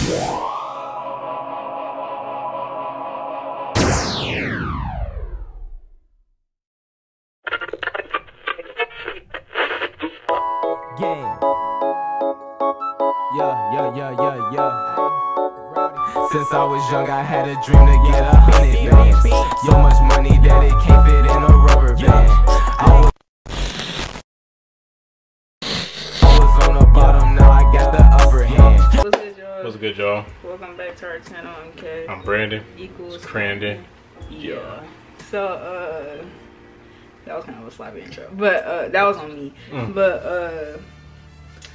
Since I was young, I had a dream to get 100 bands. So much money that it can't fit in a rubber band. I was on the bottom, now I got the upper hand. What's good, y'all? What's good, y'all? Welcome back to our channel. I'm Kay. I'm Brandon. Equals Crandon. Yeah. So, that was kind of a sloppy intro, but that was on me. But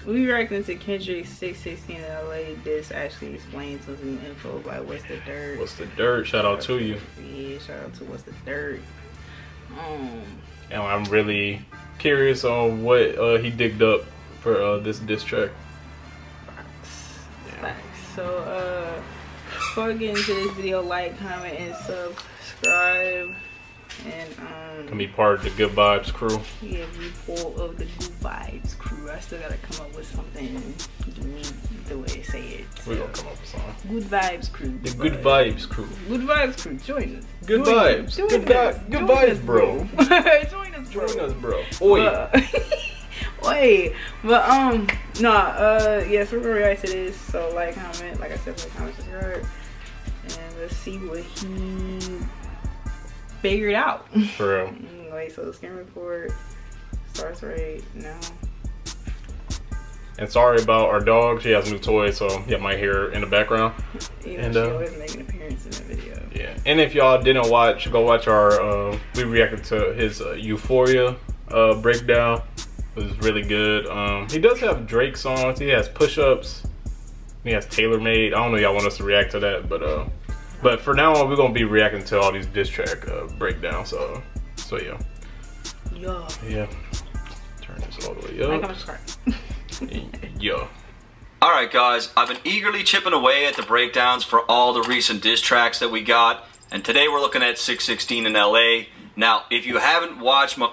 we reacting to Kendrick's 616 in LA. This actually explains some info like what's the dirt. What's the dirt? Shout out to you. Yeah, shout out to what's the dirt. And I'm really curious on what he digged up for this diss track. Facts. So before we get into this video, like, comment, and subscribe. And Can be part of the Good Vibes crew. Yeah, be full of the Good Vibes crew. I still gotta come up with something unique the way to say it. We're gonna come up with something. Good Vibes crew. The Good Vibes crew. Good Vibes crew. Join us. Good vibes. Good vibes, bro. Join us, bro. Join us, bro. Oi. Wait, but yeah, so we're gonna react to this. So like, comment, like I said, like, comment, subscribe, and let's see what he figured out. For real. Anyway, so the screen report starts right now. And sorry about our dog. She has new toys, so you might hear her in the background. And she always making an appearance in the video. Yeah. And if y'all didn't watch, go watch our we reacted to his Euphoria breakdown. It was really good. He does have Drake songs. He has Push-Ups. He has Tailor Made. I don't know if y'all want us to react to that, but for now on, we're gonna be reacting to all these diss track breakdowns. So yeah. Yeah. Turn this all the way up. Yeah. Alright guys, I've been eagerly chipping away at the breakdowns for all the recent diss tracks that we got, and today we're looking at 616 in LA. Now, if you haven't watched my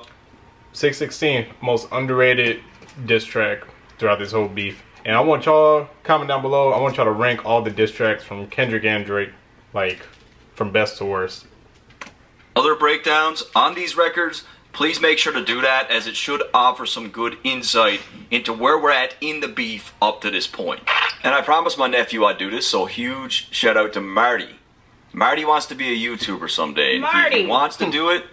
616, most underrated diss track throughout this whole beef. And I want y'all, comment down below, I want y'all to rank all the diss tracks from Kendrick and Drake, like, from best to worst. Other breakdowns on these records, please make sure to do that, as it should offer some good insight into where we're at in the beef up to this point. And I promised my nephew I'd do this, so huge shout out to Marty. Marty wants to be a YouTuber someday. If he wants to do it,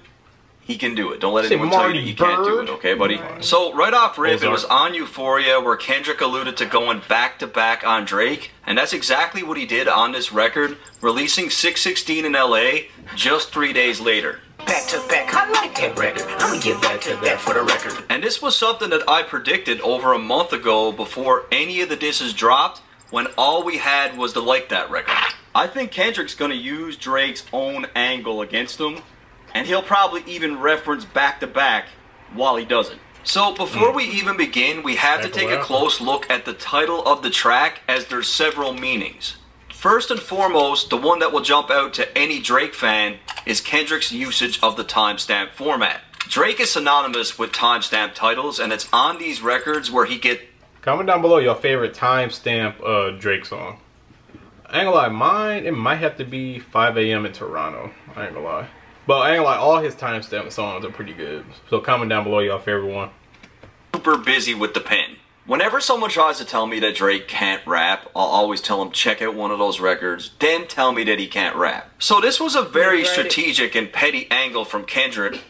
he can do it. Don't let anyone tell you that you can't do it, okay, buddy? So, right off rip, it was on Euphoria where Kendrick alluded to going back-to-back on Drake, and that's exactly what he did on this record, releasing 616 in LA just 3 days later. Back-to-back, I like that record. I'm gonna get back-to-back for the record. And this was something that I predicted over a month ago before any of the disses dropped, when all we had was the Like That record. I think Kendrick's gonna use Drake's own angle against him, and he'll probably even reference back-to-back while he does it. So before we even begin, we have to take a close look at the title of the track, as there's several meanings. First and foremost, the one that will jump out to any Drake fan is Kendrick's usage of the timestamp format. Drake is synonymous with timestamp titles, and it's on these records where he get... Comment down below your favorite timestamp Drake song. I ain't gonna lie, mine, it might have to be 5 a.m. in Toronto. I ain't gonna lie. But I ain't gonna lie, all his timestamp songs are pretty good. So comment down below your favorite one. Super busy with the pen. Whenever someone tries to tell me that Drake can't rap, I'll always tell them check out one of those records, then tell me that he can't rap. So this was a very strategic and petty angle from Kendrick.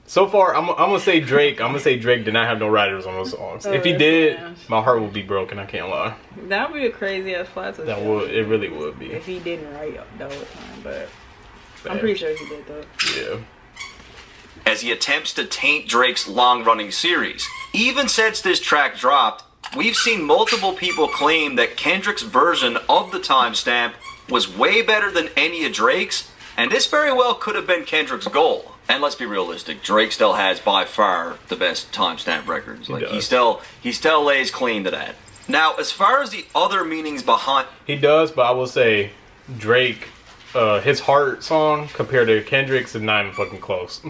So far, I'm gonna say Drake. I'm gonna say Drake did not have no writers on those songs. If he did, my heart would be broken. I can't lie. That would be a crazy ass plot twist. That would. It really would be. If he didn't write the whole time, but I'm pretty sure he did though. Yeah. As he attempts to taint Drake's long-running series. Even since this track dropped, we've seen multiple people claim that Kendrick's version of the timestamp was way better than any of Drake's, and this very well could have been Kendrick's goal. And let's be realistic, Drake still has by far the best timestamp records. Like he still lays claim to that. Now, as far as the other meanings behind... He does, but I will say Drake, his Heart song compared to Kendrick's is not even fucking close.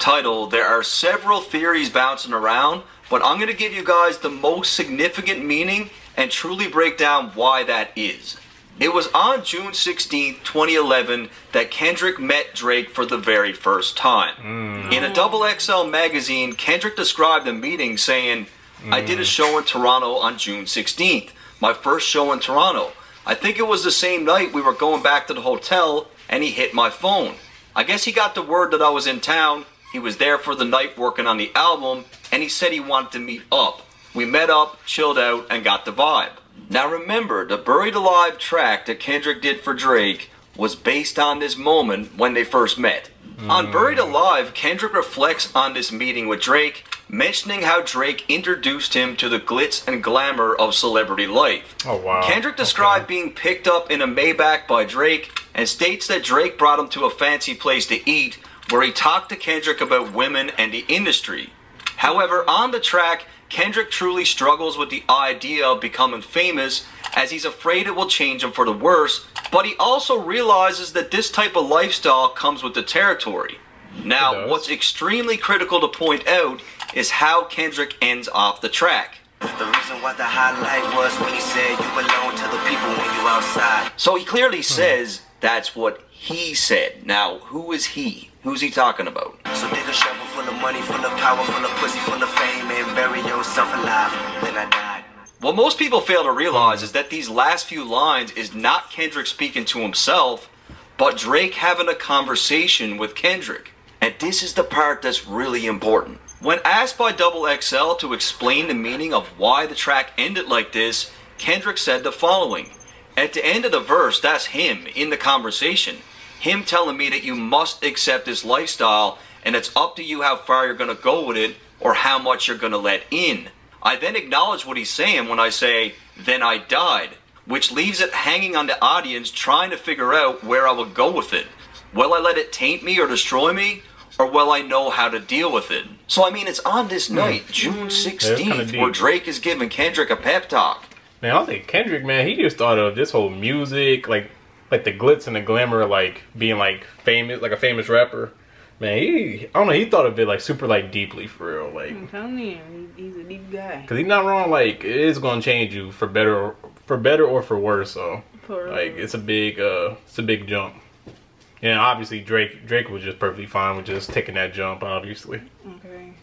title, there are several theories bouncing around, but I'm going to give you guys the most significant meaning and truly break down why that is. It was on June 16th, 2011 that Kendrick met Drake for the very first time. In a XXL magazine, Kendrick described the meeting saying, I did a show in Toronto on June 16th, my first show in Toronto. I think it was the same night we were going back to the hotel and he hit my phone. I guess he got the word that I was in town, he was there for the night working on the album, and he said he wanted to meet up. We met up, chilled out, and got the vibe. Now remember, the Buried Alive track that Kendrick did for Drake was based on this moment when they first met. On Buried Alive, Kendrick reflects on this meeting with Drake, mentioning how Drake introduced him to the glitz and glamour of celebrity life. Oh, wow. Kendrick described being picked up in a Maybach by Drake and states that Drake brought him to a fancy place to eat where he talked to Kendrick about women and the industry. However, on the track, Kendrick truly struggles with the idea of becoming famous as he's afraid it will change him for the worse, but he also realizes that this type of lifestyle comes with the territory. Now, what's extremely critical to point out is how Kendrick ends off the track. The reason why the highlight was when he said you belong to the people when you outside. So he clearly says that's what he said. Now, who is he? Who's he talking about? So dig a shovel full of money, full of power, full of pussy, full of fame, and bury yourself alive. Then I died. What most people fail to realize is that these last few lines is not Kendrick speaking to himself, but Drake having a conversation with Kendrick. And this is the part that's really important. When asked by XXL to explain the meaning of why the track ended like this, Kendrick said the following. At the end of the verse, that's him in the conversation. Him telling me that you must accept this lifestyle and it's up to you how far you're going to go with it or how much you're going to let in. I then acknowledge what he's saying when I say, then I died, which leaves it hanging on the audience trying to figure out where I would go with it. Will I let it taint me or destroy me? Or will I know how to deal with it? So I mean, it's on this night, June 16th, where Drake is giving Kendrick a pep talk. Man, I think Kendrick, man, he just thought of this whole music, like the glitz and the glamour, like being like famous, like a famous rapper. Man, I don't know, he thought of it like super like deeply for real. Like, I'm telling you, he's a deep guy. Cause he's not wrong. Like, it is gonna change you for better or for worse. So, like, it's a big jump. And obviously Drake was just perfectly fine with just taking that jump, obviously. Okay.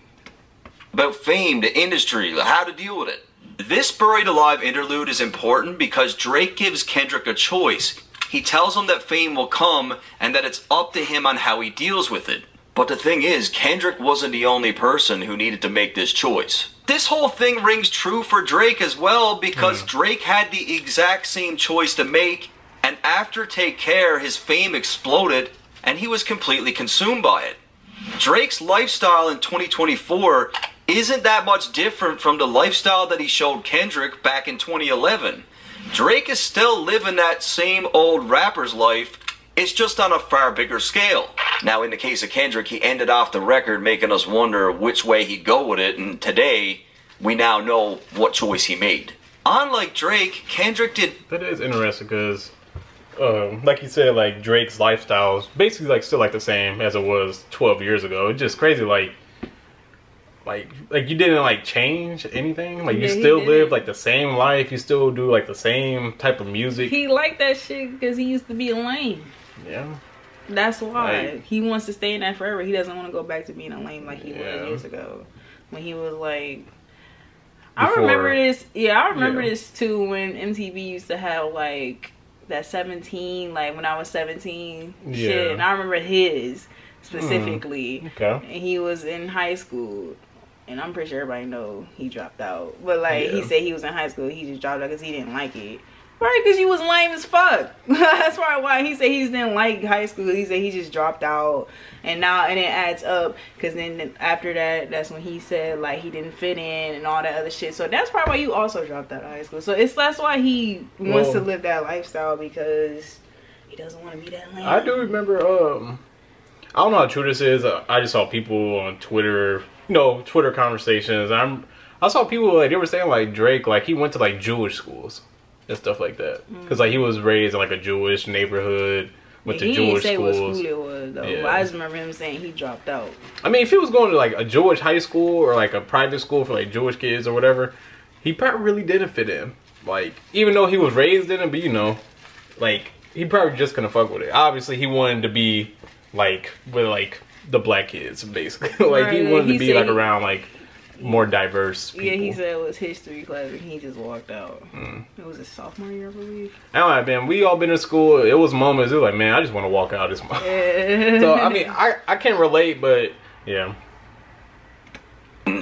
About fame, the industry, how to deal with it. This Buried Alive interlude is important because Drake gives Kendrick a choice. He tells him that fame will come and that it's up to him on how he deals with it. But the thing is, Kendrick wasn't the only person who needed to make this choice. This whole thing rings true for Drake as well because Drake had the exact same choice to make, and after Take Care, his fame exploded and he was completely consumed by it. Drake's lifestyle in 2024 isn't that much different from the lifestyle that he showed Kendrick back in 2011. Drake is still living that same old rapper's life, it's just on a far bigger scale. Now in the case of Kendrick, he ended off the record making us wonder which way he'd go with it, and today, we now know what choice he made. Unlike Drake, Kendrick did... That is interesting because, like you said, like Drake's lifestyle is basically like still like the same as it was 12 years ago. It's just crazy, like you didn't like change anything. Like you still live like the same life. You still do like the same type of music. He liked that shit because he used to be a lame. Yeah. That's why he wants to stay in that forever. He doesn't want to go back to being a lame like he was years ago, when he was like. I remember this. Yeah, I remember this too when MTV used to have like that 17, like when I was 17 shit, and I remember his specifically. Okay. And he was in high school. And I'm pretty sure everybody know he dropped out. But, like, he said he was in high school. He just dropped out because he didn't like it. Right, because you was lame as fuck. That's probably why he said he just didn't like high school. He said he just dropped out. And it adds up. Because then after that, that's when he said, like, he didn't fit in and all that other shit. So that's probably why you also dropped out of high school. So that's why he wants to live that lifestyle, because he doesn't want to be that lame. I do remember, I don't know how true this is. I just saw people on Twitter... Twitter conversations. I saw people like they were saying like Drake, like he went to like Jewish schools and stuff like that, because like he was raised in like a Jewish neighborhood, went He to didn't Jewish say what schools. school it was though. Yeah. But I just remember him saying he dropped out. I mean, if he was going to like a Jewish high school or like a private school for like Jewish kids or whatever, he probably really didn't fit in. Like, even though he was raised in it, but you know, like, he probably just couldn't fuck with it. Obviously, he wanted to be like with like the black kids, basically. Like, Right, he wanted to he be said like he- around like more diverse people. Yeah, he said it was history class and he just walked out. It was his sophomore year, I believe. I don't know, man. We all been in school. It was moments. It was like, man, I just want to walk out this month. So I mean, I can't relate, but yeah.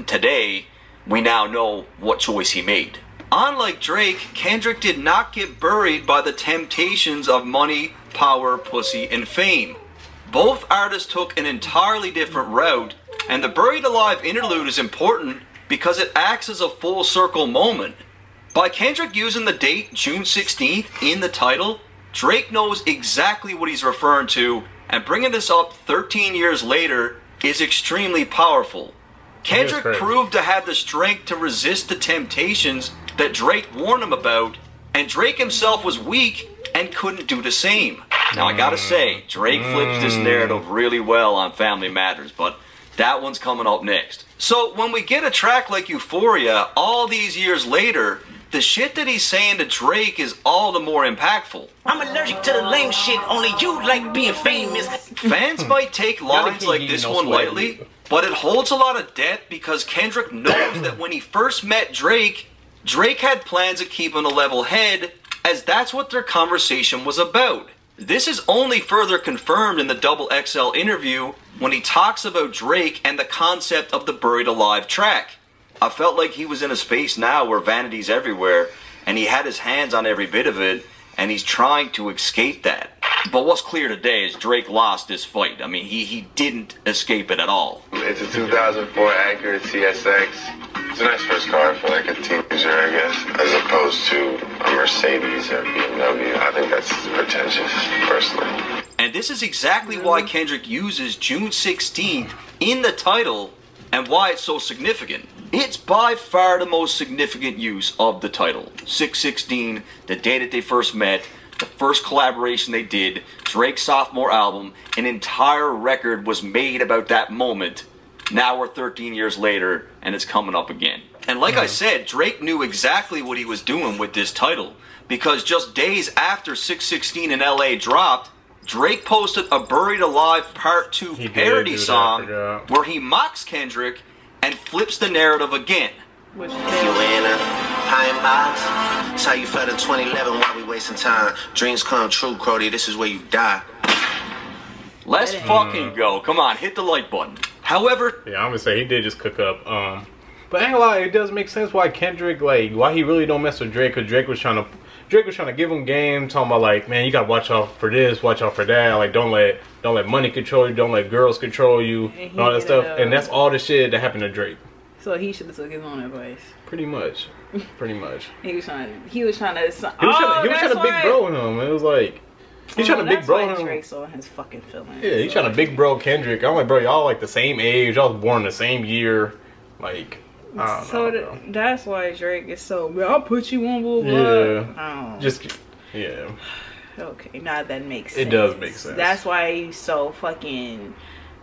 Today, we now know what choice he made. Unlike Drake, Kendrick did not get buried by the temptations of money, power, pussy, and fame. Both artists took an entirely different route, and the Buried Alive interlude is important because it acts as a full circle moment. By Kendrick using the date June 16th in the title, Drake knows exactly what he's referring to, and bringing this up 13 years later is extremely powerful. Kendrick crazy. proved to have the strength to resist the temptations that Drake warned him about, and Drake himself was weak and couldn't do the same. Now I gotta say, Drake flips this narrative really well on Family Matters, but that one's coming up next. So when we get a track like Euphoria, all these years later, the shit that he's saying to Drake is all the more impactful. I'm allergic to the lame shit, only you like being famous. Fans might take lines keep like eating this no one sweat. lightly, but it holds a lot of depth because Kendrick knows that when he first met Drake, Drake had plans of keeping a level head, as that's what their conversation was about. This is only further confirmed in the Double XL interview when he talks about Drake and the concept of the Buried Alive track. I felt like he was in a space now where vanity's everywhere, and he had his hands on every bit of it, and he's trying to escape that. But what's clear today is Drake lost this fight. I mean, he didn't escape it at all. It's a 2004 Acura TSX. It's a nice first car for like a teenager, I guess, as opposed to a Mercedes or BMW. I think that's pretentious, personally. And this is exactly why Kendrick uses June 16th in the title and why it's so significant. It's by far the most significant use of the title. 6/16, the day that they first met, the first collaboration they did, Drake's sophomore album, an entire record was made about that moment. Now we're 13 years later, and it's coming up again. And like I said, Drake knew exactly what he was doing with this title, because just days after 6/16 in LA dropped, Drake posted a Buried Alive Part 2 He did parody do that, song I forgot. where he mocks Kendrick and flips the narrative again. Which You in a pine box. It's how you felt in 2011 while we wasting time. Dreams come true, Crody. This is where you die. Let's fucking go. Come on, hit the like button. However, Yeah, I'm gonna say he did just cook up. But I ain't gonna lie, it does make sense why Kendrick, like, why he really don't mess with Drake, because Drake was trying to give him game, talking about like, man, you gotta watch out for this, watch out for that, like don't let money control you, don't let girls control you, and all that he stuff. did, And that's all the shit that happened to Drake. So he should have took his own advice. Pretty much. Pretty much. He was trying to. He was trying to big bro him. It was like he's trying to big bro him. Drake saw his fucking feelings. Yeah, he's trying to big bro Kendrick. I'm like, bro, y'all like the same age. Y'all was born the same year. Like, I don't So know, bro. that's why Drake is so. I'll put you on, blah blah. Yeah. Oh. Just, yeah. Okay, now that makes sense. It does make sense. That's why he's so fucking.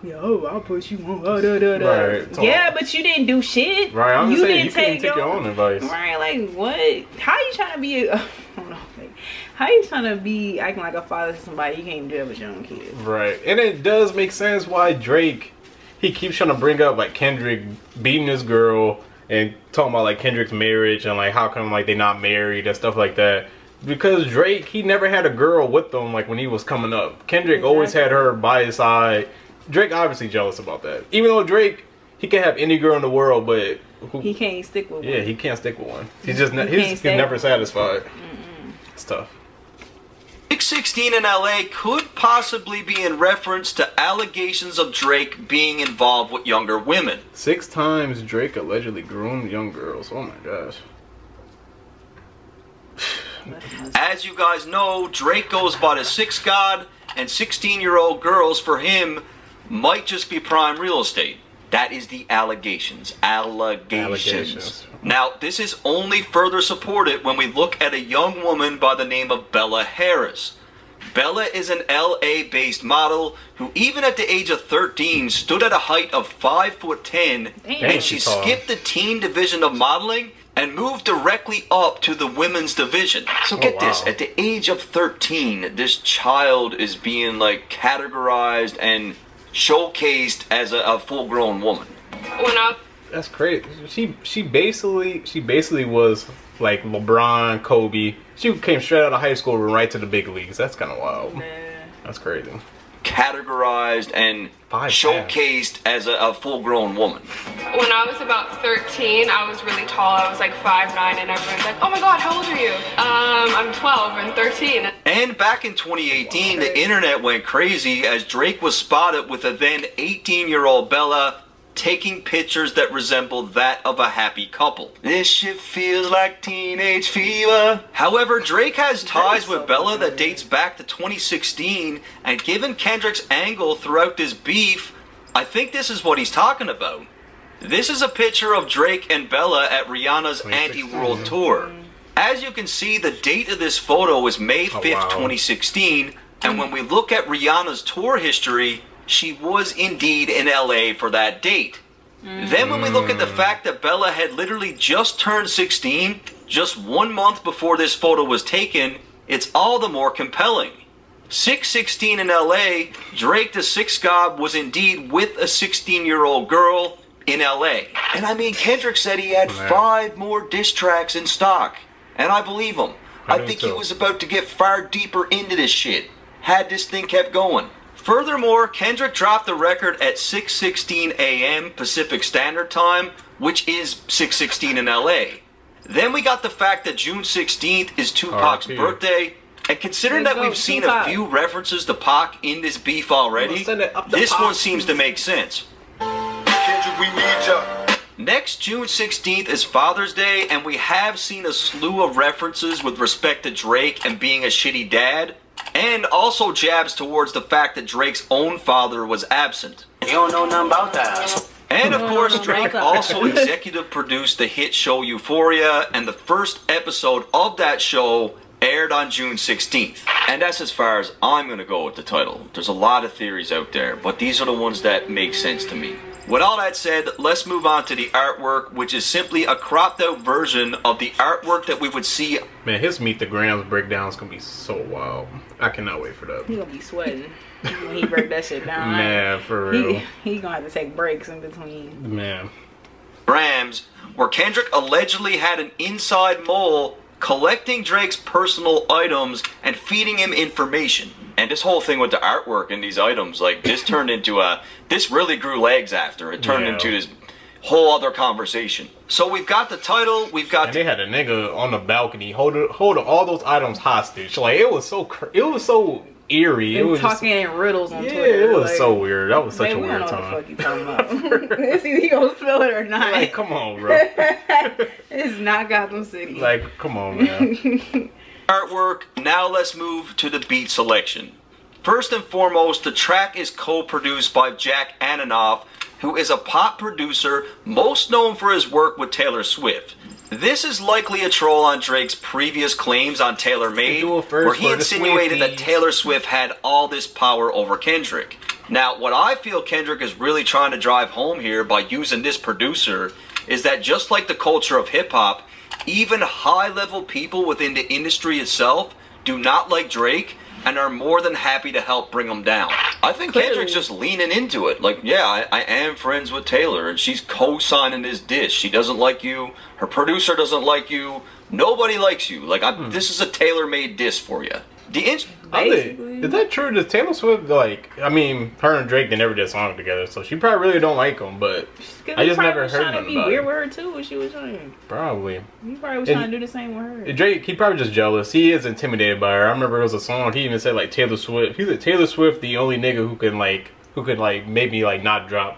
Yo, I'll put you on. Da, da, da. Right, so- Yeah, but you didn't do shit. Right, I'm you just saying, didn't you couldn't take your own advice. Right, like what? How you trying to be? I don't know. Like, how you trying to be acting like a father to somebody you can't do that with your own kids? Right, and it does make sense why Drake, he keeps trying to bring up like Kendrick beating this girl and talking about like Kendrick's marriage and like how come like they not married and stuff like that. Because Drake, he never had a girl with him like when he was coming up. Kendrick always had her by his side. Drake obviously jealous about that. Even though Drake, he can have any girl in the world, but He can't stick with one. yeah, he can't stick with one. He's just can't he's stay never with satisfied. It's tough. 6/16 in LA could possibly be in reference to allegations of Drake being involved with younger women. 6 times Drake allegedly groomed young girls. Oh my gosh. As you guys know, Drake goes by the 6 God, and 16-year-old girls for him might just be prime real estate. That is the allegations. Allegations. Now, this is only further supported when we look at a young woman by the name of Bella Harris. Bella is an LA-based model who, even at the age of 13, stood at a height of 5'10", and she skipped the teen division of modeling and moved directly up to the women's division. So get this, at the age of 13, this child is being like categorized and showcased as a full-grown woman. That's crazy. She basically was like LeBron, Kobe. She came straight out of high school and right to the big leagues. That's kind of wild. Man. That's crazy. Categorized and showcased as a full-grown woman. When I was about 13, I was really tall. I was like 5'9", and everyone's like, "Oh my God, how old are you?" I'm 12 and 13. And back in 2018, the internet went crazy as Drake was spotted with a then 18-year-old Bella taking pictures that resembled that of a happy couple. This shit feels like teenage fever. However, Drake has ties with Bella that dates back to 2016, and given Kendrick's angle throughout this beef, I think this is what he's talking about. This is a picture of Drake and Bella at Rihanna's Anti-World Tour. As you can see, the date of this photo is May 5th, 2016, and when we look at Rihanna's tour history, she was indeed in LA for that date. Then when we look at the fact that Bella had literally just turned 16, just 1 month before this photo was taken, it's all the more compelling. 616 in LA, Drake the Six God was indeed with a 16-year-old girl in LA. And I mean, Kendrick said he had 5 more diss tracks in stock. And I believe him. I think he was about to get far deeper into this shit, had this thing kept going. Furthermore, Kendrick dropped the record at 6:16 a.m. Pacific Standard Time, which is 6:16 in LA. Then we got the fact that June 16th is Tupac's birthday, and considering that we've seen a few references to Pac in this beef already, this one seems to make sense. Kendrick, we need ya. Next, June 16th is Father's Day, and we have seen a slew of references with respect to Drake and being a shitty dad, and also jabs towards the fact that Drake's own father was absent. You don't know nothing about that. And of course, Drake also executive produced the hit show Euphoria, and the first episode of that show aired on June 16th. And that's as far as I'm gonna go with the title. There's a lot of theories out there, but these are the ones that make sense to me. With all that said, let's move on to the artwork, which is simply a cropped out version of the artwork that we would see. Man, his Meet the Grams breakdown is gonna be so wild. I cannot wait for that. He gonna be sweating when he break that shit down. Man, for real. He gonna have to take breaks in between. Man. Grams, where Kendrick allegedly had an inside mole collecting Drake's personal items and feeding him information. And this whole thing with the artwork and these items, like, this turned into this really grew legs after. It turned into this whole other conversation. So we've got the title, we've got... And they had a nigga on the balcony holding all those items hostage. Like, it was so eerie. It was talking in riddles on Twitter. Yeah, it was so weird. That was such a weird time. We don't know what the fuck you talking about. It's either he gonna spill it or not. Like, come on, bro. It's not Gotham City. Like, come on, man. Artwork, now let's move to the beat selection. First and foremost, the track is co-produced by Jack Antonoff, who is a pop producer most known for his work with Taylor Swift. This is likely a troll on Drake's previous claims on Taylor Made, where he insinuated that Taylor Swift had all this power over Kendrick. Now, what I feel Kendrick is really trying to drive home here by using this producer is that just like the culture of hip-hop, even high-level people within the industry itself do not like Drake and are more than happy to help bring him down. I think Kendrick's just leaning into it. Like, yeah, I am friends with Taylor, and she's co-signing this diss. She doesn't like you. Her producer doesn't like you. Nobody likes you. Like, this is a tailor-made diss for you. Is that true? Does Taylor Swift, like, I mean, her and Drake, they never did a song together, so she probably really don't like him, but I just never heard nothing about it. Weird with her too when she was young. Probably. He probably was trying to do the same with her. Drake, he probably just jealous. He is intimidated by her. I remember it was a song, he even said, like, Taylor Swift. He said, Taylor Swift, the only nigga who could maybe, like, not drop,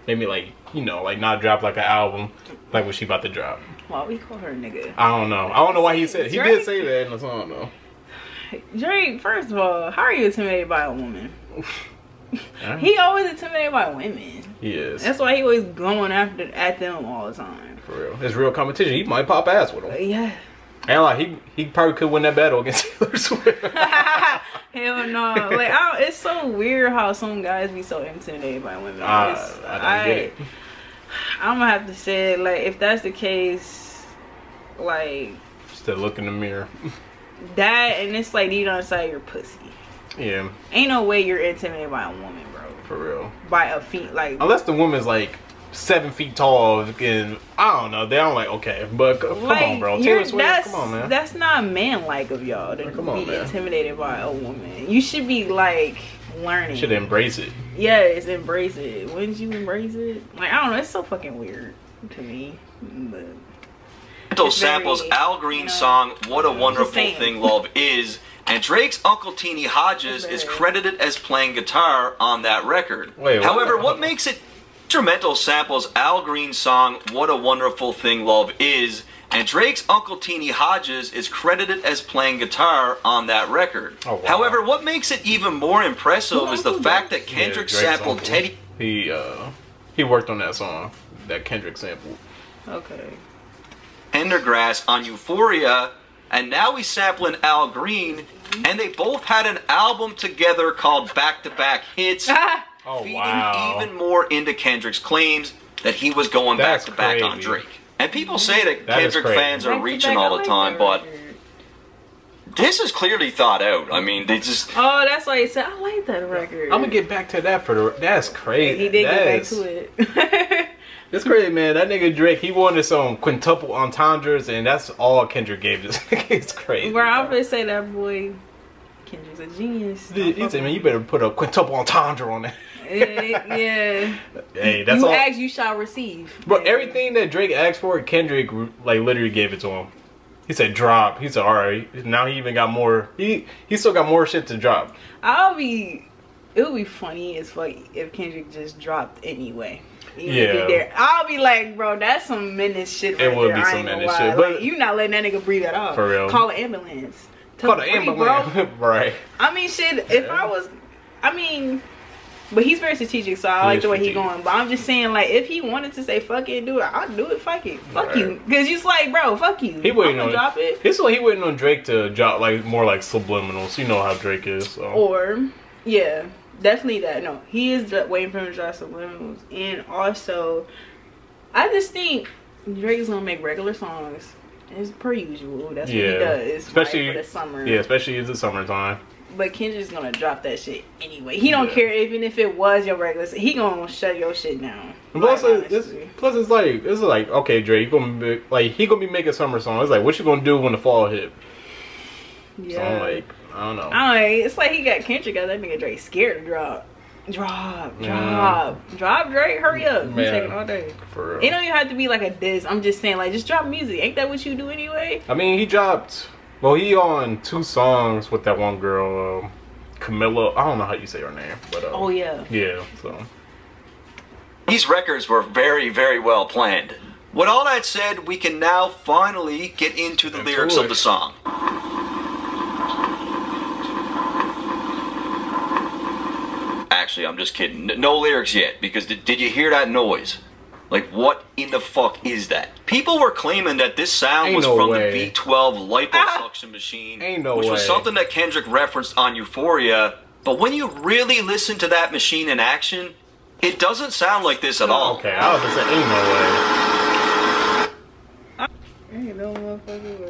maybe, like, you know, like, not drop, like, an album, like, what she about to drop. Why we call her a nigga? I don't know. I don't know why he said, he did say that in the song, though. Drake, first of all, how are you intimidated by a woman? He always intimidated by women. He is. That's why he always going at them all the time. For real. It's real competition. He might pop ass with him. Yeah. And like he probably could win that battle against Taylor Swift. Hell no. Like it's so weird how some guys be so intimidated by women. I don't get it. I'm gonna have to say, like, if that's the case, like, just to look in the mirror. That, and it's like you don't decide your pussy. Yeah. Ain't no way you're intimidated by a woman, bro. For real. By a feet, like, unless the woman's like 7 feet tall, and I don't know. They don't like okay, but come on, bro. Taylor Swift, come on, man. That's not man-like of y'all to be intimidated by a woman. You should be like learning. You should embrace it. Yes, embrace it. Wouldn't you embrace it? Like, I don't know. It's so fucking weird to me. But samples Al Green's song "What a Wonderful Thing Love Is," and Drake's Uncle Teeny Hodges is credited as playing guitar on that record. Wait, however, what makes it instrumental samples Al Green's song "What a Wonderful Thing Love Is," and Drake's Uncle Teeny Hodges is credited as playing guitar on that record. Oh, wow. However, what makes it even more impressive is the fact that Kendrick sampled Teddy. He worked on that song that Kendrick sampled. Okay. Pendergrass on Euphoria, and now he's sampling Al Green, and they both had an album together called Back to Back Hits, feeding even more into Kendrick's claims that he was going back to back on Drake. And people say that Kendrick fans are reaching all the time, but this is clearly thought out. I mean, they just... Oh, that's why he said, I like that record. I'm gonna get back to that for the... That's crazy. He did get back to it. That's crazy, man. That nigga Drake, he wanted some quintuple entendres, and that's all Kendrick gave this. It's crazy. Where I'm gonna say that boy, Kendrick's a genius. He said, man, you better put a quintuple entendre on that. Yeah. Hey, that's you all. ask, you shall receive. But everything that Drake asked for, Kendrick like literally gave it to him. He said drop. He said all right. Now he even got more. He still got more shit to drop. It would be funny as fuck if Kendrick just dropped anyway. Yeah. I'll be like, bro, that's some menace shit. It would be some menace shit, but like, you not letting that nigga breathe at all. For real. Call an ambulance. Call the ambulance, bro. Right. I mean, shit. If I was, but he's very strategic, so I like the way he's going. But I'm just saying, like, if he wanted to say fuck it, do it, I'll do it. Fuck it, fuck you, because you like, bro, fuck you. He waiting on drop it. This one, he waiting on Drake to drop like more like subliminals. You know how Drake is. So. Or yeah. Definitely that. No, he is waiting for him to drop subliminals. And also, I just think Drake's gonna make regular songs. It's per usual. That's what he does. Especially for the summer. Yeah, especially in the summertime. But Kendrick's gonna drop that shit anyway. He don't care even if it was your regular. He gonna shut your shit down. Plus, it's like okay, Drake, he gonna be making summer songs. It's like, what you gonna do when the fall hit? Yeah. So I'm like, I don't know. It's like he got Kendrick out. That nigga Drake scared to drop. Drop, Drake, hurry up. Man, He's taking all day. For real. It don't even have to be like a diss. I'm just saying, like, just drop music. Ain't that what you do anyway? I mean, he dropped. Well, he on 2 songs with that one girl, Camilla. I don't know how you say her name, but oh yeah. Yeah. So these records were very, very well planned. With all that said, we can now finally get into the lyrics of the song. Actually, I'm just kidding. No lyrics yet, because did you hear that noise? Like, what in the fuck is that? People were claiming that this sound was from the V12 liposuction machine, which was something that Kendrick referenced on Euphoria. But when you really listen to that machine in action, it doesn't sound like this at all. Okay, I was gonna say, ain't no way.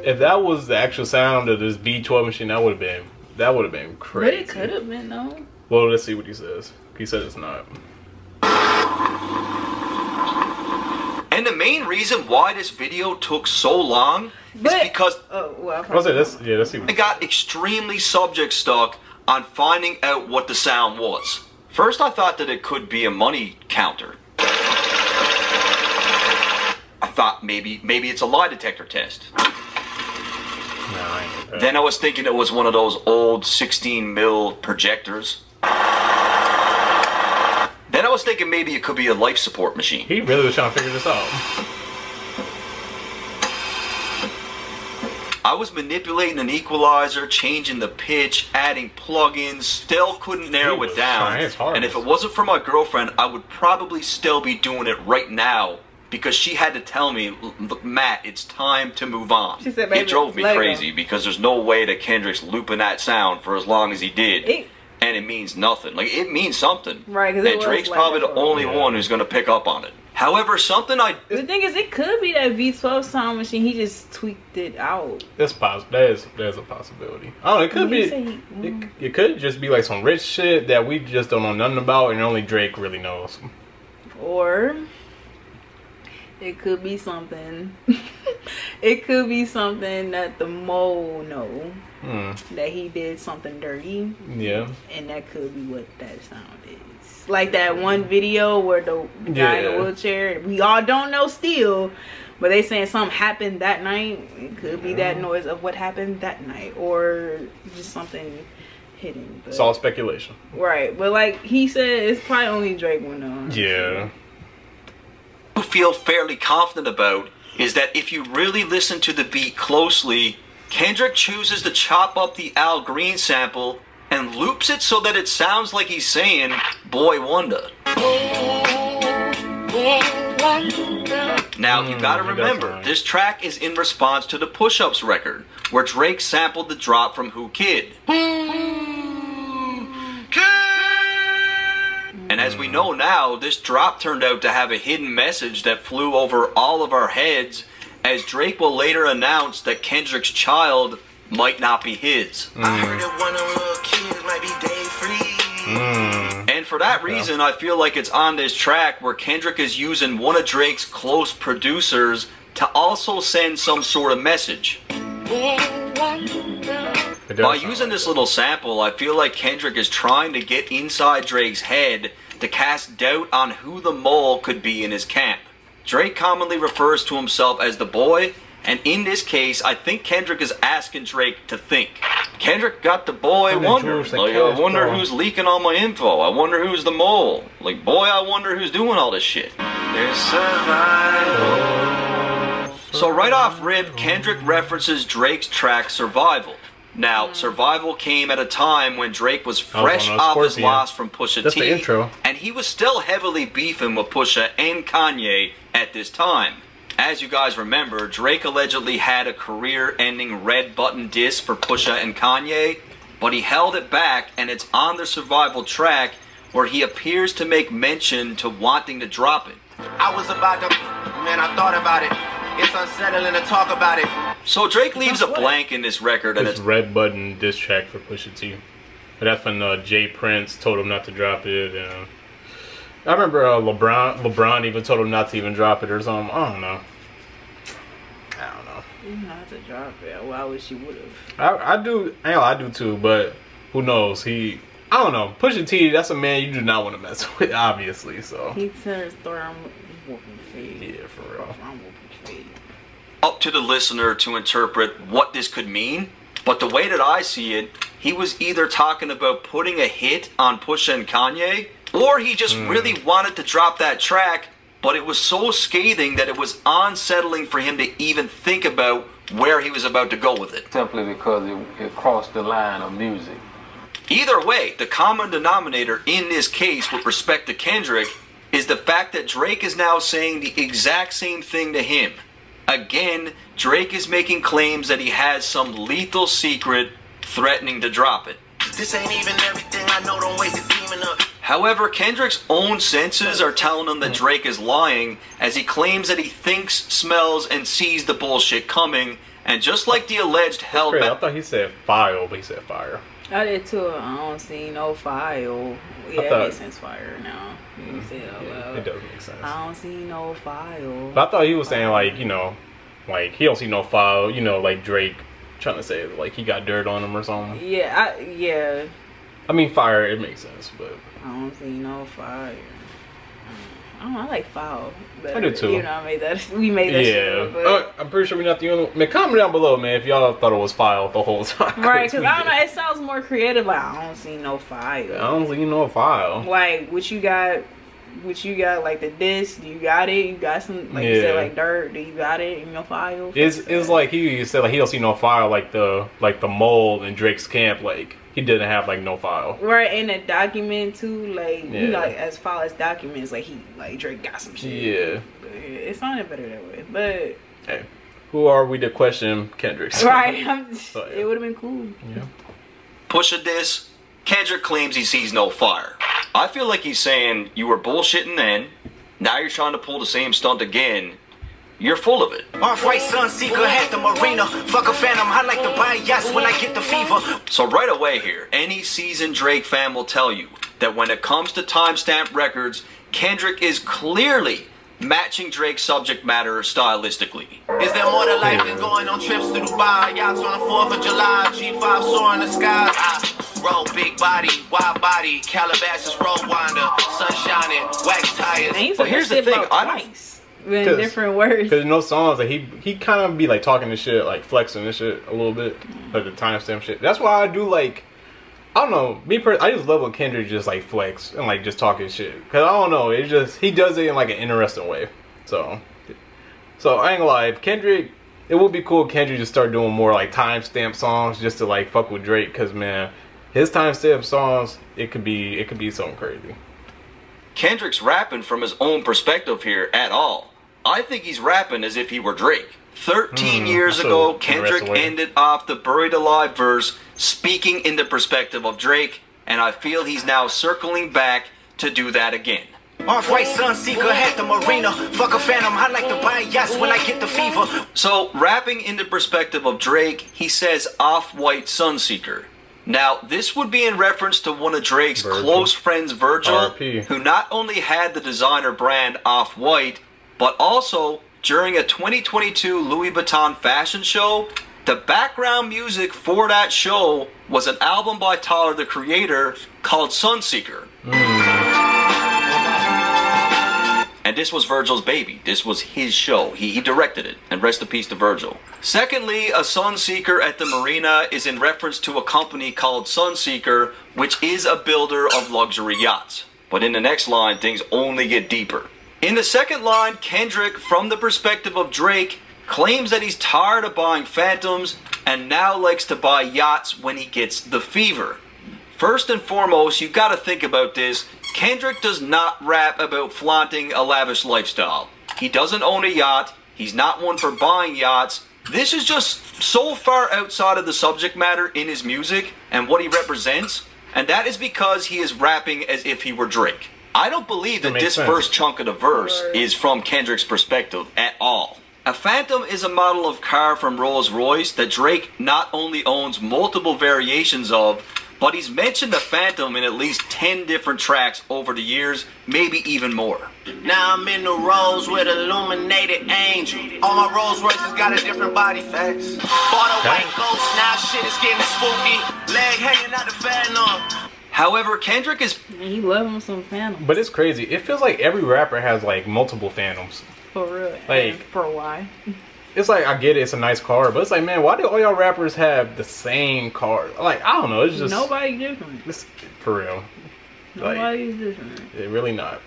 If that was the actual sound of this V12 machine, that would have been crazy. But it could have been though. Well, let's see what he says. He said it's not. And the main reason why this video took so long is because let's see. I got extremely subject stuck on finding out what the sound was. First, I thought that it could be a money counter. I thought maybe it's a lie detector test. Then I was thinking it was one of those old 16 mil projectors. Then I was thinking maybe it could be a life support machine. He really was trying to figure this out. I was manipulating an equalizer, changing the pitch, adding plugins, still couldn't narrow it down. And if it wasn't for my girlfriend, I would probably still be doing it right now because she had to tell me, Matt, it's time to move on. She said, baby, it drove me Lego. crazy because there's no way that Kendrick's looping that sound for as long as he did. And it means nothing. Like, it means something. Right, and Drake's probably the only one who's going to pick up on it. However, something The thing is, it could be that V12 sound machine. He just tweaked it out. That's possible. There's a possibility. Oh, it could be. It could just be like some rich shit that we just don't know nothing about, and only Drake really knows. Or it could be something. It could be something that the mole know. That he did something dirty. Yeah. And that could be what that sound is. Like that one video where the guy in the wheelchair, we all don't know still, but they saying something happened that night. It could be that noise of what happened that night, or just something hidden. But, it's all speculation. Right, but like he said, it's probably only Drake will know. Yeah. I feel fairly confident about is that if you really listen to the beat closely, Kendrick chooses to chop up the Al Green sample and loops it so that it sounds like he's saying, Boy Wonder. Now, you gotta remember, this track is in response to the Push Ups record, where Drake sampled the drop from Who Kid. And as we know now, this drop turned out to have a hidden message that flew over all of our heads, as Drake will later announce that Kendrick's child might not be his. I heard that one of them little kids might be day free. And for that reason, I feel like it's on this track where Kendrick is using one of Drake's close producers to also send some sort of message. By using this little sample, I feel like Kendrick is trying to get inside Drake's head to cast doubt on who the mole could be in his camp. Drake commonly refers to himself as the boy, and in this case, I think Kendrick is asking Drake to think. Kendrick got the boy wonder. Like, I wonder who's leaking all my info. I wonder who's the mole. Like, boy, I wonder who's doing all this shit. So right off rip, Kendrick references Drake's track Survival. Now, Survival came at a time when Drake was fresh off his loss from Pusha T, the intro. and he was still heavily beefing with Pusha and Kanye at this time. As you guys remember, Drake allegedly had a career-ending red button diss for Pusha and Kanye, but he held it back, and it's on the Survival track where he appears to make mention to wanting to drop it. I was about to, man, I thought about it. It's unsettling to talk about it. So Drake leaves a blank in this record, and it's red button diss track for Pusha T. But that's when Jay Prince told him not to drop it. And I remember LeBron even told him not to even drop it or something. I don't know. Not to drop it. Well, I wish he would have. I do too. But who knows? I don't know. Pusha T, that's a man you do not want to mess with, obviously. So he said, "I'm whooping fade." Yeah, for real. I'm whooping fade. Up to the listener to interpret what this could mean, but the way that I see it, he was either talking about putting a hit on Pusha and Kanye, or he just really wanted to drop that track, but it was so scathing that it was unsettling for him to even think about where he was about to go with it. Simply because it crossed the line of music. Either way, the common denominator in this case with respect to Kendrick is the fact that Drake is now saying the exact same thing to him. Again, Drake is making claims that he has some lethal secret, threatening to drop it. This ain't even everything I know, don't wake the demon up. However, Kendrick's own senses are telling him that Drake is lying, as he claims that he thinks, smells, and sees the bullshit coming, and just like the alleged held I thought he said file, but he said fire. I did too. I don't see no file. Yeah, it makes sense. Fire now. You say it out loud. It does make sense. I don't see no file. But I thought he was saying like, you know, like he don't see no file. You know, like Drake trying to say like he got dirt on him or something. Yeah. I mean, fire. It makes sense, but I don't see no fire. I don't know. I like foul. I do too. You know, we made that shit. But I'm pretty sure we're not the only. Man, comment down below, man, if y'all thought it was file the whole time. Right, because I don't know. It sounds more creative. Like I don't see no fire. I don't see no file. Like what you got? Like the disc? Do you got it? You got some? Like you said, like dirt. Do you got it in your file? It's like he said like he don't see no file like the mole in Drake's camp. Like he didn't have like no file. Right, in a document too. Like you know, like, as far as documents, like Drake got some shit. Yeah. But it sounded better that way. But hey, who are we to question Kendrick? right, it would have been cool. Yeah. Pusha diss. Kendrick claims he sees no fire. I feel like he's saying you were bullshitting then. Now you're trying to pull the same stunt again. You're full of it. Off-white Sunseeker had the marina. Fuck a phantom, I like to buy yachts when I get the fever. So right away here, any seasoned Drake fan will tell you that when it comes to timestamp records, Kendrick is clearly matching Drake's subject matter stylistically. Is there more to life than going on trips to Dubai? Yachts on the 4th of July, G5 soaring the sky. Roll big body, wide body, Calabasas road winder, sun shining, wax tires. But here's the thing, I don't... In different words. Because in those songs, like, he kind of be like talking this shit, like flexing this shit a little bit, like the timestamp shit. That's why I do like, I don't know, I just love when Kendrick just like flex and like just talking shit. Because I don't know, it's just, he does it in like an interesting way. So I ain't gonna lie, if Kendrick, it would be cool if Kendrick just start doing more like timestamp songs just to like fuck with Drake. Because man, his timestamp songs, it could be something crazy. Kendrick's rapping from his own perspective here at all. I think he's rapping as if he were Drake. 13 years ago, Kendrick ended off the Buried Alive verse speaking in the perspective of Drake, and I feel he's now circling back to do that again. Off-white Sunseeker had the marina. Fuck a phantom, I like to buy yachts when I get the fever. So, rapping in the perspective of Drake, he says Off-white Sunseeker. Now, this would be in reference to one of Drake's close friends, Virgil, who not only had the designer brand Off-White, but also, during a 2022 Louis Vuitton fashion show, the background music for that show was an album by Tyler, the Creator, called Sunseeker. And this was Virgil's baby. This was his show. He directed it. And rest in peace to Virgil. Secondly, a Sunseeker at the marina is in reference to a company called Sunseeker, which is a builder of luxury yachts. But in the next line, things only get deeper. In the second line, Kendrick, from the perspective of Drake, claims that he's tired of buying Phantoms and now likes to buy yachts when he gets the fever. First and foremost, you've got to think about this. Kendrick does not rap about flaunting a lavish lifestyle. He doesn't own a yacht. He's not one for buying yachts. This is just so far outside of the subject matter in his music and what he represents, and that is because he is rapping as if he were Drake. I don't believe that this first chunk of the verse is from Kendrick's perspective at all. A Phantom is a model of car from Rolls-Royce that Drake not only owns multiple variations of, but he's mentioned the Phantom in at least 10 different tracks over the years, maybe even more. Now I'm in the Rolls with illuminated angel. All my Rolls Royces got a different body facts. Bought a white ghost, now shit is getting spooky. Leg hanging out the Phantom. However, Kendrick is... He loves him some Phantoms. But it's crazy. It feels like every rapper has like multiple Phantoms. For real. Like, for why? It's like, I get it, it's a nice car, but it's like, man, why do all y'all rappers have the same car? Like, I don't know, it's just... Nobody's different. It's, for real. Nobody's different. It really not.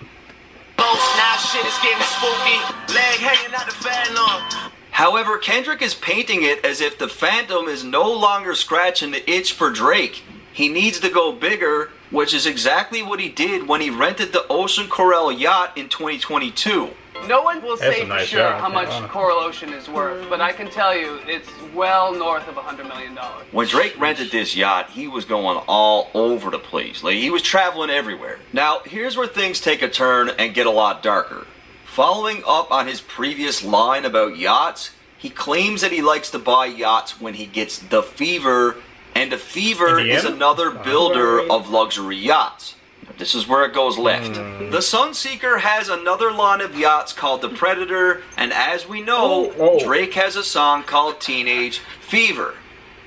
Now shit is getting spooky. Leg hanging out the Phantom. However, Kendrick is painting it as if the Phantom is no longer scratching the itch for Drake. He needs to go bigger, which is exactly what he did when he rented the Ocean Coral yacht in 2022. No one will say for nice sure yacht. how much Coral Ocean is worth, but I can tell you it's well north of $100 million. When Drake rented this yacht, he was going all over the place. Like, he was traveling everywhere. Now, here's where things take a turn and get a lot darker. Following up on his previous line about yachts, he claims that he likes to buy yachts when he gets the fever, and the fever is another builder of luxury yachts. This is where it goes left. The Sunseeker has another line of yachts called the Predator, and as we know, Drake has a song called Teenage Fever.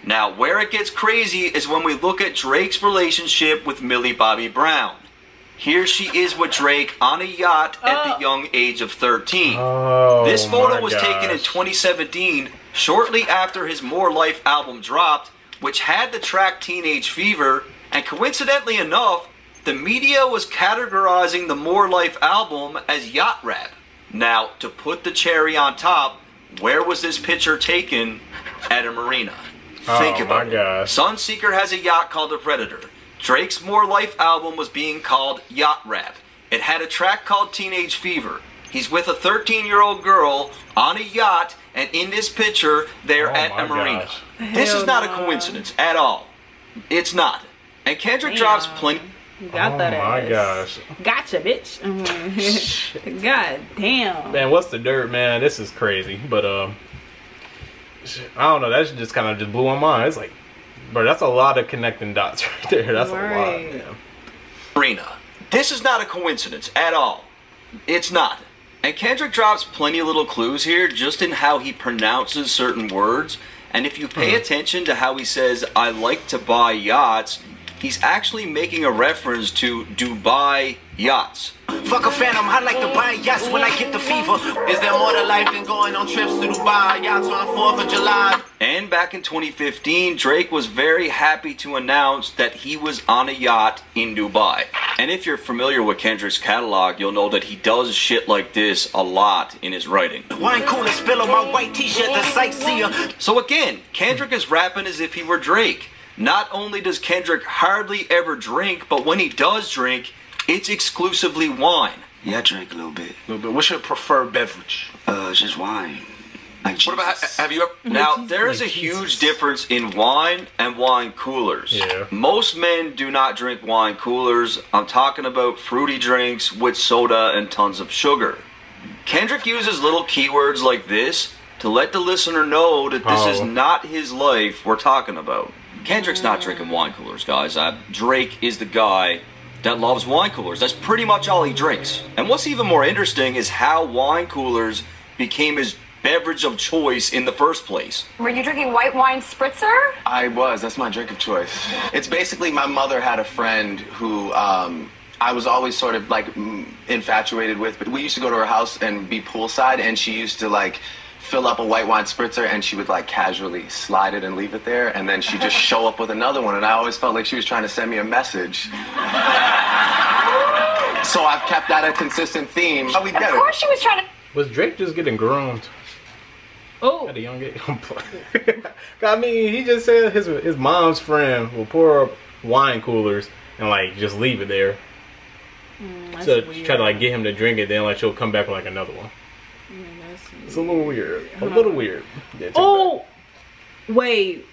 Now, where it gets crazy is when we look at Drake's relationship with Millie Bobby Brown. Here she is with Drake on a yacht at the young age of 13. This photo was taken in 2017, shortly after his More Life album dropped, which had the track Teenage Fever, and coincidentally enough, the media was categorizing the More Life album as yacht rap. Now, to put the cherry on top, where was this picture taken? At a marina. Think about it. Sunseeker has a yacht called the Predator. Drake's More Life album was being called yacht rap. It had a track called Teenage Fever. He's with a 13-year-old girl on a yacht, and in this picture, they're at a marina. Gosh. This is not a no. coincidence at all. It's not. And Kendrick drops plenty. You got that my ass. gosh. Gotcha, bitch. God damn. Man, what's the dirt, man? This is crazy. But I don't know. That just kind of just blew my mind. It's like, bro, that's a lot of connecting dots right there. That's a lot. Man. Marina. This is not a coincidence at all. It's not. And Kendrick drops plenty of little clues here just in how he pronounces certain words. And if you pay attention to how he says, I like to buy yachts, he's actually making a reference to Dubai yachts. Fuck a phantom, I like to buy yachts when I get the fever. Is there more to life than going on trips to Dubai? Yachts on the 4th of July. And back in 2015, Drake was very happy to announce that he was on a yacht in Dubai. And if you're familiar with Kendrick's catalog, you'll know that he does shit like this a lot in his writing. Wine cooler spill on my white t-shirt, the sightseer. So again, Kendrick is rapping as if he were Drake. Not only does Kendrick hardly ever drink, but when he does drink, it's exclusively wine. Yeah, I drink a little bit. What's your preferred beverage? Just wine. Like What about, have you ever... Now, there is a huge difference in wine and wine coolers. Yeah. Most men do not drink wine coolers. I'm talking about fruity drinks with soda and tons of sugar. Kendrick uses little keywords like this to let the listener know that this is not his life we're talking about. Kendrick's not drinking wine coolers, guys. Drake is the guy that loves wine coolers. That's pretty much all he drinks. And what's even more interesting is how wine coolers became his beverage of choice in the first place. Were you drinking white wine spritzer? I was. That's my drink of choice. It's basically my mother had a friend who I was always sort of like infatuated with. But we used to go to her house and be poolside, and she used to like fill up a white wine spritzer, and she would like casually slide it and leave it there, and then she'd just show up with another one, and I always felt like she was trying to send me a message. So I've kept that a consistent theme. How we get it? Of course she was trying to... Was Drake just getting groomed? Oh. At a young age? I mean, he just said his mom's friend will pour up wine coolers and like just leave it there. So try to like get him to drink it, then like she'll come back with like another one. It's a little weird. A little weird. Yeah, oh, wait.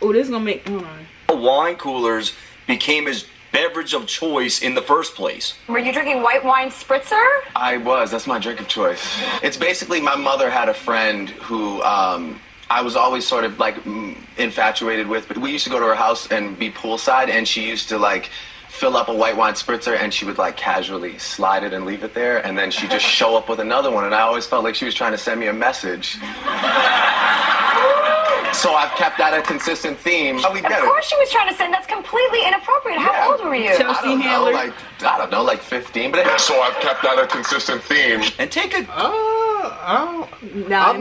Oh, this is gonna make. Hold on. Wine coolers became his beverage of choice in the first place. Were you drinking white wine spritzer? I was. That's my drink of choice. It's basically my mother had a friend who I was always sort of like infatuated with. But we used to go to her house and be poolside, and she used to like fill up a white wine spritzer, and she would like casually slide it and leave it there, and then she'd just show up with another one, and I always felt like she was trying to send me a message. So I've kept that a consistent theme. How we get it? Of course she was trying to send. That's completely inappropriate. How old were you? Chelsea Handler. I don't know, like 15. But so I've kept that a consistent theme. And take a... Nah,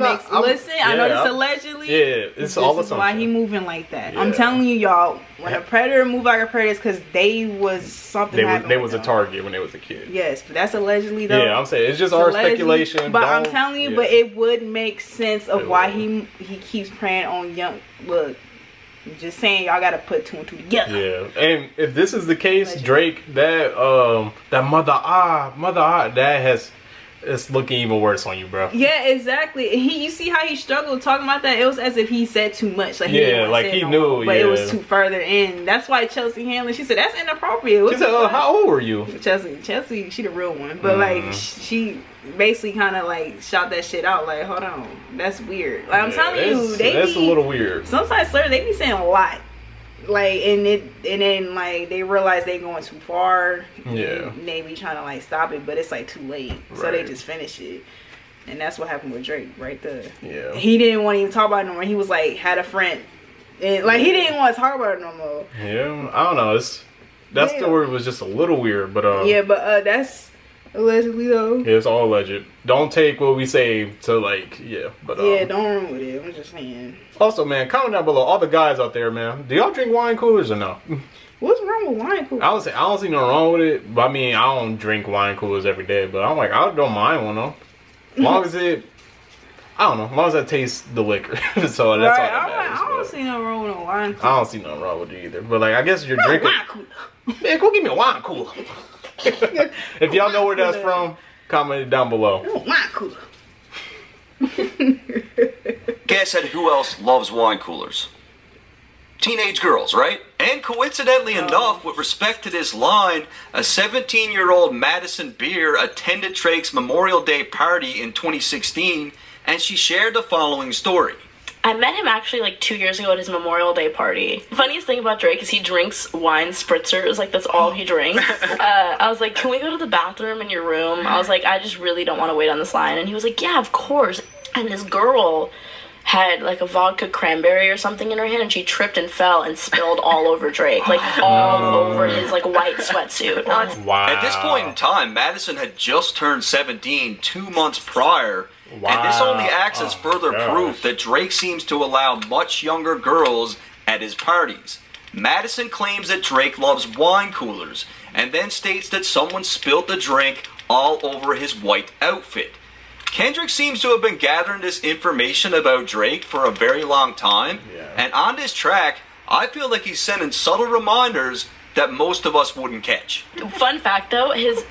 listen, I know this allegedly. Yeah, it's all this is why he moving like that. I'm telling you, y'all, when a predator move like a predator, it's because they was something. They was a target when they was a kid. Yes, but that's allegedly though. Yeah, I'm saying it's just our speculation. But I'm telling you, but it would make sense of why he keeps preying on young. Look, I'm just saying, y'all gotta put two and two together. Yeah, and if this is the case, Drake, that that it's looking even worse on you, bro. Yeah, exactly. You see how he struggled talking about that? It was as if he said too much. Like, he knew, but it was too further in. That's why Chelsea Handler, she said, that's inappropriate. She said, how old were you? Chelsea, she the real one. But, like, she basically kind of, like, shout that shit out. Like, hold on. That's weird. Like, I'm telling you, that's a little weird. Sometimes, sir, they be saying a lot. Like, and then like they realize they going too far. Yeah. And they be trying to like stop it, but it's like too late. Right. So they just finish it. And that's what happened with Drake right there. Yeah. He didn't want to even talk about it no more. He was like, had a friend. And like he didn't want to talk about it no more. Yeah. I don't know. That story was just a little weird, but yeah, but that's allegedly though. Yeah, it's all alleged. Don't take what we say to like but yeah, don't run with it. I'm just saying. Also, man, comment down below, all the guys out there, man. Do y'all drink wine coolers or no? What's wrong with wine coolers? I don't see nothing wrong with it. But I mean, I don't drink wine coolers every day, but I'm like, I don't mind one though. As long as I don't know, as long as I taste the liquor. So that's all that matters. I don't see nothing wrong with a wine cooler. I don't see nothing wrong with it either. But like, I guess you're drinking. Man, go give me a wine cooler. If y'all know where that's from, Comment it down below. Oh, wine cooler. Guess at who else loves wine coolers? Teenage girls, right? And coincidentally enough, with respect to this line, a 17-year-old Madison Beer attended Drake's Memorial Day party in 2016, and she shared the following story. I met him actually like 2 years ago at his Memorial Day party. The funniest thing about Drake is he drinks wine spritzers, like that's all he drinks. I was like, can we go to the bathroom in your room? I was like, I just really don't want to wait on this line. And he was like, yeah, of course. And this girl had like a vodka cranberry or something in her hand, and she tripped and fell and spilled all over Drake, like all over his like white sweatsuit. Wow. At this point in time, Madison had just turned 17 2 months prior, and this only acts as further proof that Drake seems to allow much younger girls at his parties. Madison claims that Drake loves wine coolers, and then states that someone spilt the drink all over his white outfit. Kendrick seems to have been gathering this information about Drake for a very long time, and on this track, I feel like he's sending subtle reminders that most of us wouldn't catch. Fun fact though, his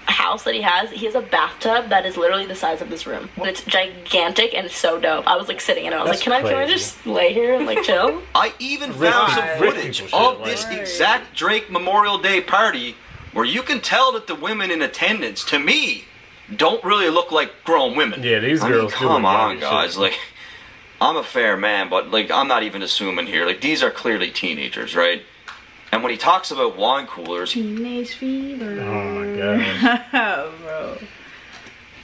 house that he has a bathtub that is literally the size of this room. And it's gigantic and so dope. I was like sitting in it, I was like, can I just lay here and like chill? I even found some footage of this exact Drake Memorial Day party where you can tell that the women in attendance, to me, don't really look like grown women. Yeah, these girls. I mean, come on, guys. Like, I'm a fair man, but like, I'm not even assuming here. Like, these are clearly teenagers, right? And when he talks about wine coolers, teenage fever. Oh my god, bro.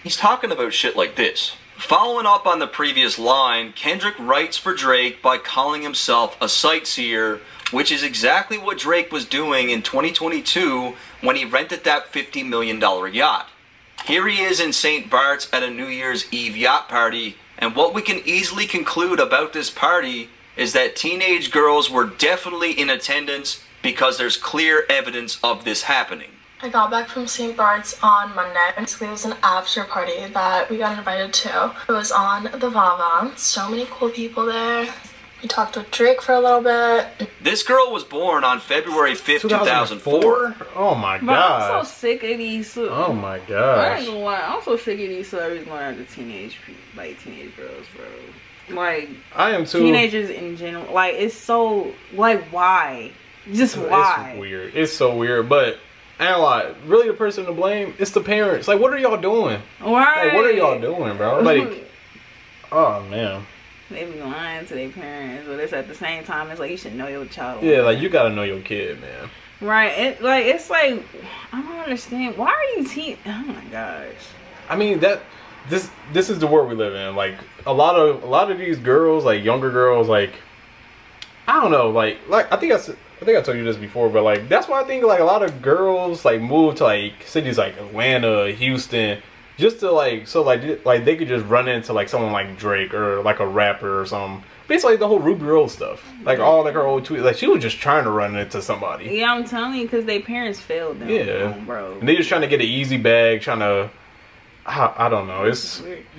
He's talking about shit like this. Following up on the previous line, Kendrick writes for Drake by calling himself a sightseer, which is exactly what Drake was doing in 2022 when he rented that $50 million yacht. Here he is in St. Bart's at a New Year's Eve yacht party, and what we can easily conclude about this party is that teenage girls were definitely in attendance because there's clear evidence of this happening. I got back from St. Bart's on Monday. Basically, it was an after party that we got invited to. It was on the Vava. So many cool people there. We talked with Drake for a little bit. This girl was born on February 5th, 2004. Oh my god. Bro, I'm so sick of these. Oh my I ain't gosh. gonna lie. I'm so sick of these celebrities going after teenage girls, bro. Like, I am too. Teenagers in general. Like, it's so, like, why? Just why? It's weird. It's so weird, but I ain't lie. Really, the person to blame, it's the parents. Like, what are y'all doing? Right. Like, what are y'all doing, bro? Like, oh man. They be lying to their parents, but it's at the same time, it's like you should know your child. Yeah, like you gotta know your kid, man. Right. It's like I don't understand. Why are you oh my gosh. I mean this is the world we live in. Like a lot of these girls, like younger girls, like I don't know, like I think I told you this before, but like that's why I think like a lot of girls like move to like cities like Atlanta, Houston. Just to like, so like they could just run into like someone like Drake or like a rapper or something. Basically the whole Ruby Rose stuff. Like all like her old tweets. Like she was just trying to run into somebody. Yeah, I'm telling you, because their parents failed them. Yeah. Bro. And they just trying to get an easy bag, trying to, I don't know.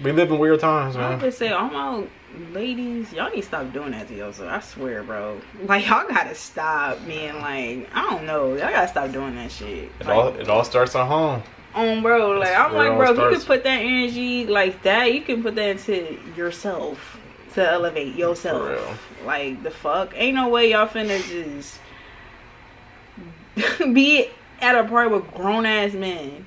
We live in weird times, man. I just say, all my ladies, y'all need to stop doing that to yourself. I swear, bro. Like, y'all gotta stop being like, I don't know. Y'all gotta stop doing that shit. It all starts at home. Bro, like I'm like, bro, if you starts. could put that energy like that, you can put that into yourself to elevate yourself. For real. Like the fuck, ain't no way y'all finna just be at a party with grown ass men.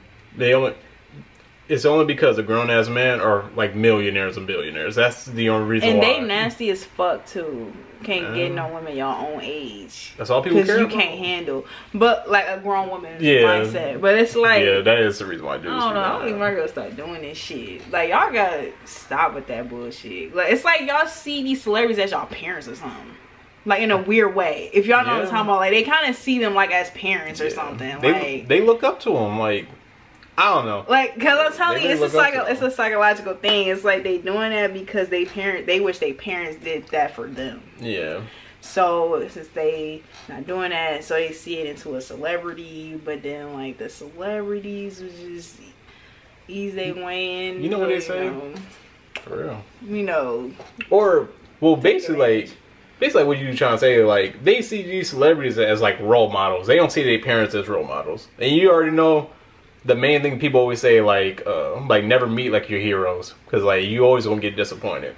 It's only because the grown ass men are like millionaires and billionaires. That's the only reason and why. And they nasty as fuck too. Can't get no women your own age. That's all people care about. Because you can't handle. But like a grown woman Yeah. mindset. But it's like, yeah, that is the reason why I do I this. don't know. I don't think my girl start doing this shit. Like y'all gotta stop with that bullshit. Like it's like y'all see these celebrities as y'all parents or something. Like in a weird way. If y'all know what I'm talking about, like they kind of see them like as parents or something. They look up to them. Like I don't know. Like, cause I'm telling you, really it's a psychological thing. It's like they doing that because they wish their parents did that for them. Yeah. So since they not doing that, so they see it into a celebrity, but then like the celebrities was just ease their way in. You know what they say? For real. You know. Or well, basically what you trying to say, like they see these celebrities as like role models. They don't see their parents as role models, and you already know. the main thing people always say, like never meet like your heroes, because like you always gonna get disappointed.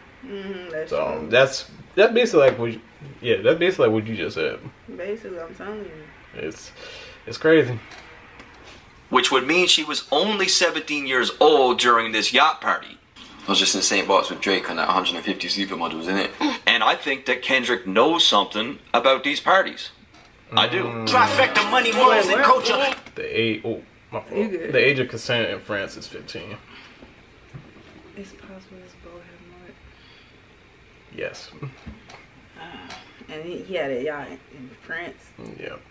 That's So true. that's basically like what that's basically like what you just said. Basically, I'm telling you. It's crazy. Which would mean she was only 17 years old during this yacht party. I was just in the same box with Drake on that 150 supermodels, in it? And I think that Kendrick knows something about these parties. I do. Trifecta, money, morals, and culture. My fault. The age of consent in France is 15. It's possible this boy had more. Yes. And he had a yacht in France. Yep.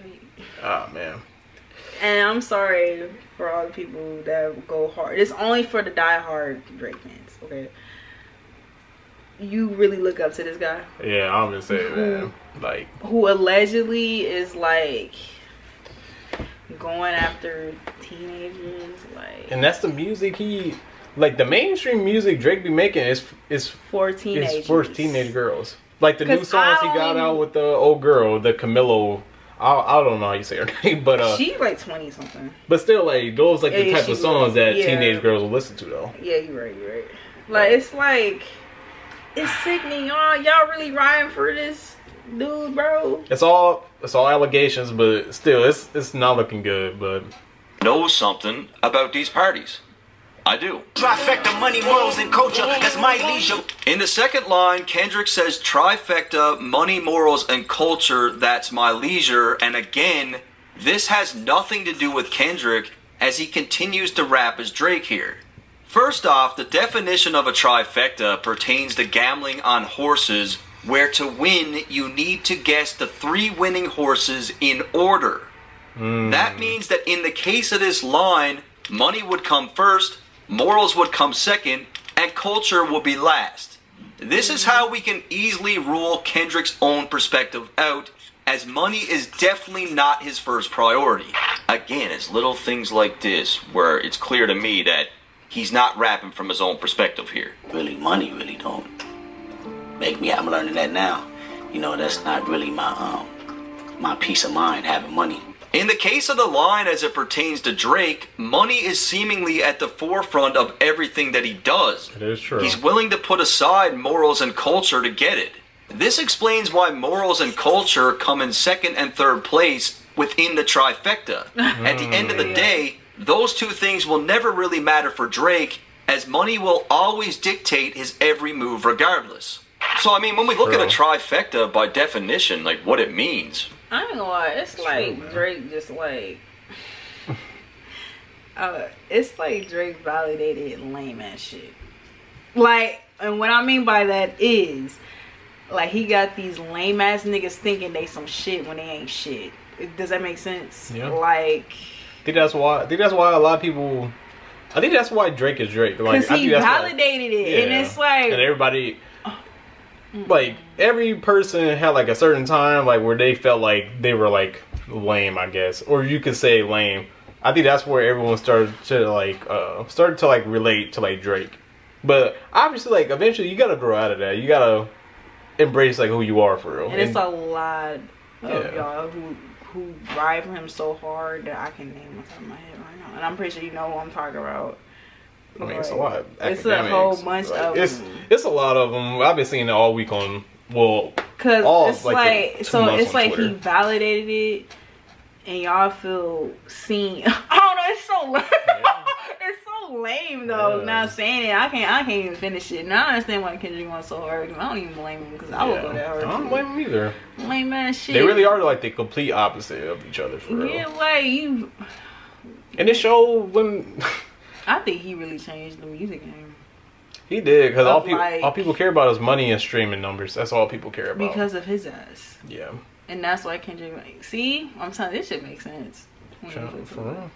Drake. Oh man. And I'm sorry for all the people that go hard. It's only for the die-hard Drake fans, okay? You really look up to this guy? Yeah, I'm gonna say man. Like, who allegedly is like going after teenagers, like. And that's the music he, like the mainstream music Drake be making is for teenagers. It's for teenage girls. Like the new songs he got out with the old girl, the Camilo. I don't know how you say her name, but she's like 20 something. But still, like those like the type of songs that yeah. teenage girls will listen to though. Yeah, you're right. Like it's like it's sickening, y'all. Y'all really riding for this dude, bro? It's all allegations, but still, it's not looking good. But knows something about these parties. I do. Trifecta, money, morals, and culture. That's my leisure. In the second line, Kendrick says trifecta, money, morals, and culture. That's my leisure. And again, this has nothing to do with Kendrick as he continues to rap as Drake here. First off, the definition of a trifecta pertains to gambling on horses, where to win, you need to guess the 3 winning horses in order. That means that in the case of this line, money would come first, morals would come second, and culture will be last. This is how we can easily rule Kendrick's own perspective out, as money is definitely not his first priority. Again, it's little things like this where it's clear to me that he's not rapping from his own perspective here. Really, money really don't make me. I'm learning that now. You know, that's not really my peace of mind, having money. In the case of the line as it pertains to Drake, money is seemingly at the forefront of everything that he does. It is true. He's willing to put aside morals and culture to get it. This explains why morals and culture come in second and third place within the trifecta. At the end of the day, those two things will never really matter for Drake, as money will always dictate his every move regardless. So I mean, when we look at a trifecta, by definition, like what it means, I ain't gonna lie, it's like Drake just like it's like Drake validated lame ass shit. Like, and what I mean by that is like he got these lame ass niggas thinking they some shit when they ain't shit. Does that make sense? Yeah. Like, I think that's why a lot of people. I think that's why Drake is Drake. Like, because he validated it, and it's like, and everybody. Like every person had like a certain time like where they felt like they were like lame, I guess, or you could say lame. I think that's where everyone started to like relate to like Drake. But obviously, like eventually, you gotta grow out of that. You gotta embrace like who you are for real. And it's a lot of y'all who ride for him so hard that I can name off the top of my head right now, and I'm pretty sure you know who I'm talking about. I mean, it's a lot. It's a whole bunch of them. It's a lot of them. I've been seeing it all week on. Well, because it's like so it's like he validated it, and y'all feel seen. I don't know. It's so it's so lame though. Yeah. Not saying it. I can't even finish it. Now I understand why Kendrick went so hard. I don't even blame him because I would go that hard. I don't blame him either. Lame ass shit. They really are like the complete opposite of each other for real. Yeah, like you. And it showed when. I think he really changed the music game. He did, because all people care about is money and streaming numbers. That's all people care about. Because of his ass. Yeah. And that's why Kendrick, like, see? I'm telling you, this shit makes sense. For real.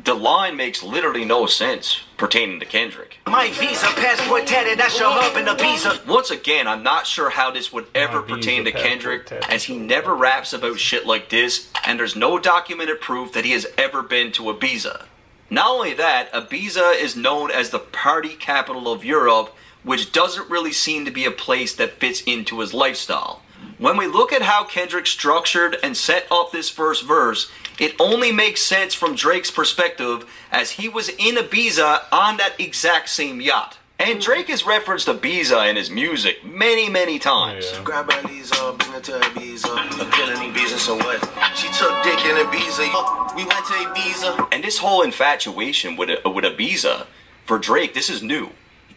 the line makes literally no sense pertaining to Kendrick. My visa, passport tatted, that's your hub in Ibiza. Once again, I'm not sure how this would ever pertain to Kendrick, as he never raps about shit like this, and there's no documented proof that he has ever been to Ibiza. Not only that, Ibiza is known as the party capital of Europe, which doesn't really seem to be a place that fits into his lifestyle. When we look at how Kendrick structured and set up this first verse, it only makes sense from Drake's perspective as he was in Ibiza on that exact same yacht. And Drake has referenced Ibiza in his music many, many times. Grab her Lisa, bring her to Ibiza. A killing Ibiza, so what? She took dick in Ibiza. We went to Ibiza. And this whole infatuation with Ibiza, for Drake, this is new.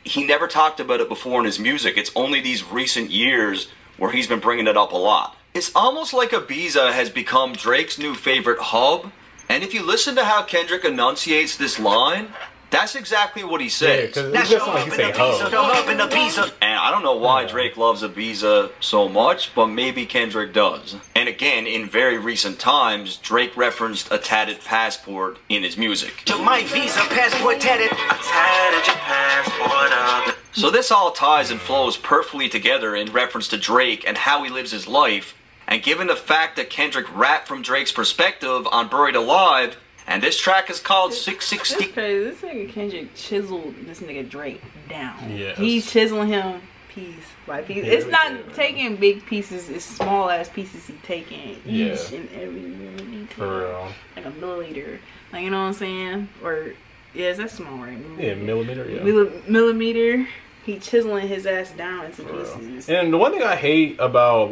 He never talked about it before in his music. It's only these recent years where he's been bringing it up a lot. It's almost like Ibiza has become Drake's new favorite hub. And if you listen to how Kendrick enunciates this line, that's exactly what he says. Yeah, because it's like he say hub. And I don't know why Drake loves Ibiza so much, but maybe Kendrick does. And again, in very recent times, Drake referenced a tatted passport in his music. My visa passport tatted. I tatted your passport up. So this all ties and flows perfectly together in reference to Drake and how he lives his life. And given the fact that Kendrick rapped from Drake's perspective on Buried Alive, and this track is called 660. That's crazy. This nigga Kendrick chiseled this nigga Drake down. Yes. He's chiseling him piece by piece. It's not taking big pieces. It's small ass pieces he taking each and every detail. For real. Like a milliliter. Like, you know what I'm saying? Or yeah, that's small, right? Yeah, millimeter. Yeah. Millimeter. He chiseling his ass down into pieces. And the one thing I hate about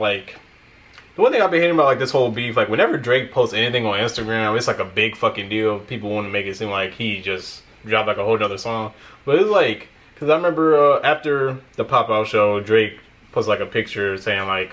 the one thing I've been hating about like this whole beef, like whenever Drake posts anything on Instagram, it's like a big fucking deal. People want to make it seem like he just dropped like a whole nother song. But it's like, because I remember after the Pop-Out show, Drake posted like a picture saying like,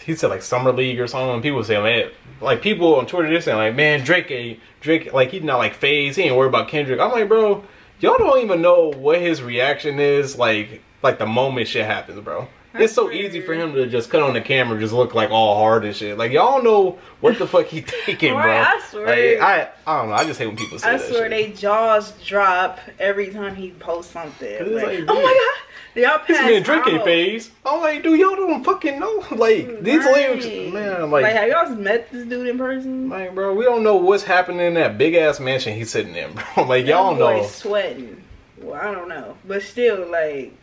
he said like Summer League or something. And people saying, man, like people on Twitter, they're saying like, man, Drake, like he's not like phased. He ain't worried about Kendrick. I'm like, bro, y'all don't even know what his reaction is like the moment shit happens, bro. It's so easy for him to just cut on the camera, just look like all hard and shit. Like y'all know what the fuck he thinking, bro. I swear. Like, I don't know. I just hate when people say that. I swear they jaws drop every time he posts something. Like, like, oh my god, y'all this passed man Drake ain't out. phase. I'm like, dude, y'all don't fucking know. Like these lyrics, man. Like have y'all met this dude in person? Like, bro, we don't know what's happening in that big ass mansion he's sitting in, bro. Like y'all know. Sweating. Well, I don't know, but still, like.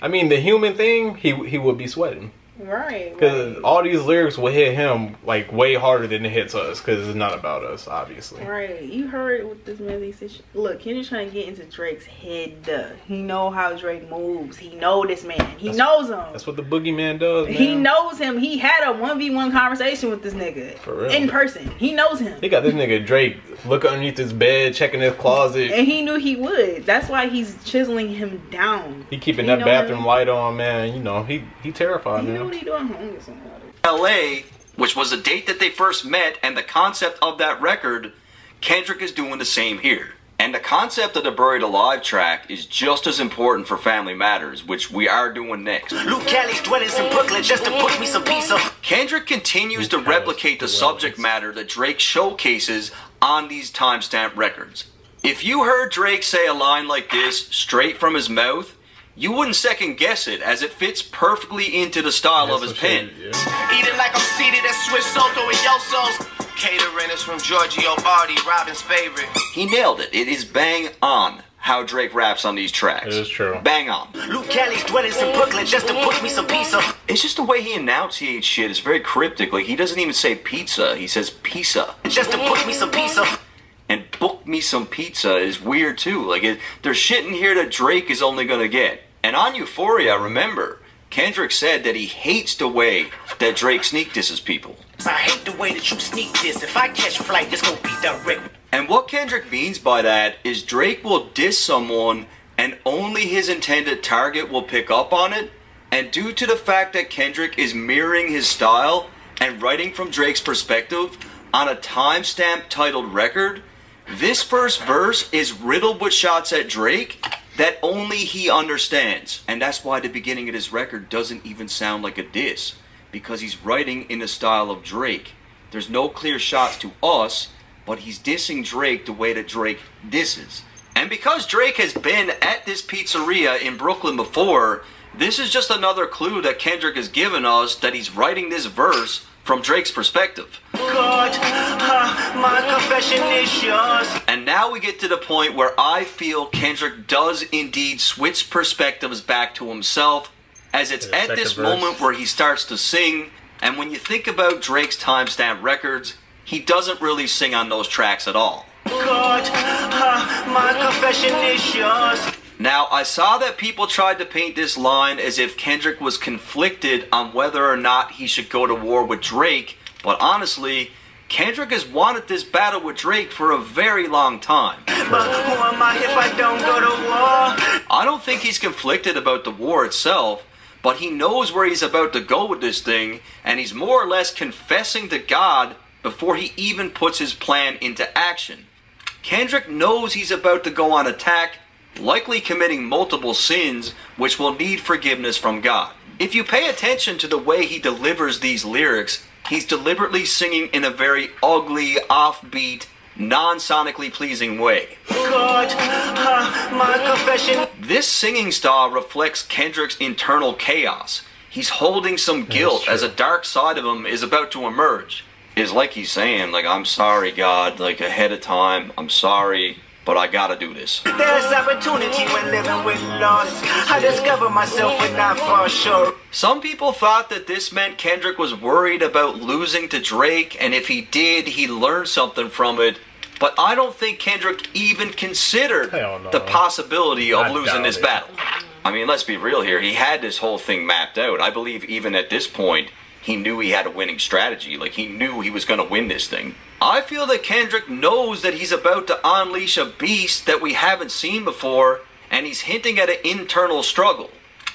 I mean, the human thing, he would be sweating. Right. Because all these lyrics will hit him like way harder than it hits us. Because it's not about us, obviously. Right. You heard what this man said. Look, Kendrick's trying to get into Drake's head. He know how Drake moves. He know this man. He knows him. That's what the boogeyman does, man. He knows him. He had a 1v1 conversation with this nigga. For real. In person. He knows him. He got this nigga Drake looking underneath his bed, checking his closet. And he knew he would. That's why he's chiseling him down. He keeping that bathroom light on, man. You know, he terrified, man. What he doing home with somebody? LA, which was the date that they first met and the concept of that record, Kendrick is doing the same here. And the concept of the Buried Alive track is just as important for Family Matters, which we are doing next. Luke Cali's dwellings in Brooklyn just to put me some pizza. Kendrick continues to replicate the subject matter that Drake showcases on these timestamp records. If you heard Drake say a line like this straight from his mouth, you wouldn't second guess it, as it fits perfectly into the style of his pen. Eating like I'm seated at Swiss Soto and Yoso's. Catering is from Giorgio Bardi, Robin's favorite. He nailed it. It is bang on how Drake raps on these tracks. It is true. Bang on. Luke Cali's dwellings in Brooklyn just to put me some pizza. It's just the way he enunciates shit. It's very cryptic. Like, he doesn't even say pizza. He says pizza. Just to put me some pizza. And book me some pizza is weird too. Like, there's shit in here that Drake is only gonna get. And on Euphoria, remember, Kendrick said that he hates the way that Drake sneak disses people. I hate the way that you sneak this. If I catch flight, it's gonna be direct. And what Kendrick means by that is Drake will diss someone and only his intended target will pick up on it. And due to the fact that Kendrick is mirroring his style and writing from Drake's perspective on a timestamp titled record, this first verse is riddled with shots at Drake that only he understands. And that's why the beginning of this record doesn't even sound like a diss, because he's writing in the style of Drake. There's no clear shots to us, but he's dissing Drake the way that Drake disses. And because Drake has been at this pizzeria in Brooklyn before, this is just another clue that Kendrick has given us that he's writing this verse from Drake's perspective. God, my confession is yours. And now we get to the point where I feel Kendrick does indeed switch perspectives back to himself as it's The at this second verse. moment where he starts to sing, and when you think about Drake's timestamp records, he doesn't really sing on those tracks at all. God, my confession is yours. Now, I saw that people tried to paint this line as if Kendrick was conflicted on whether or not he should go to war with Drake, but honestly, Kendrick has wanted this battle with Drake for a very long time. But who am I if I don't go to war? I don't think he's conflicted about the war itself, but he knows where he's about to go with this thing, and he's more or less confessing to God before he even puts his plan into action. Kendrick knows he's about to go on attack, likely committing multiple sins, which will need forgiveness from God. If you pay attention to the way he delivers these lyrics, he's deliberately singing in a very ugly, offbeat, non-sonically pleasing way. God, my confession. This singing style reflects Kendrick's internal chaos. He's holding some guilt as a dark side of him is about to emerge. It's like he's saying, like, I'm sorry, God, like, ahead of time, I'm sorry, but I gotta do this. There's opportunity when living with loss. I discover myself when I fall short. Some people thought that this meant Kendrick was worried about losing to Drake, and if he did, he'd learn something from it. But I don't think Kendrick even considered the possibility of losing this battle. I mean, let's be real here. He had this whole thing mapped out. I believe even at this point, he knew he had a winning strategy. Like, he knew he was going to win this thing. I feel that Kendrick knows that he's about to unleash a beast that we haven't seen before, and he's hinting at an internal struggle.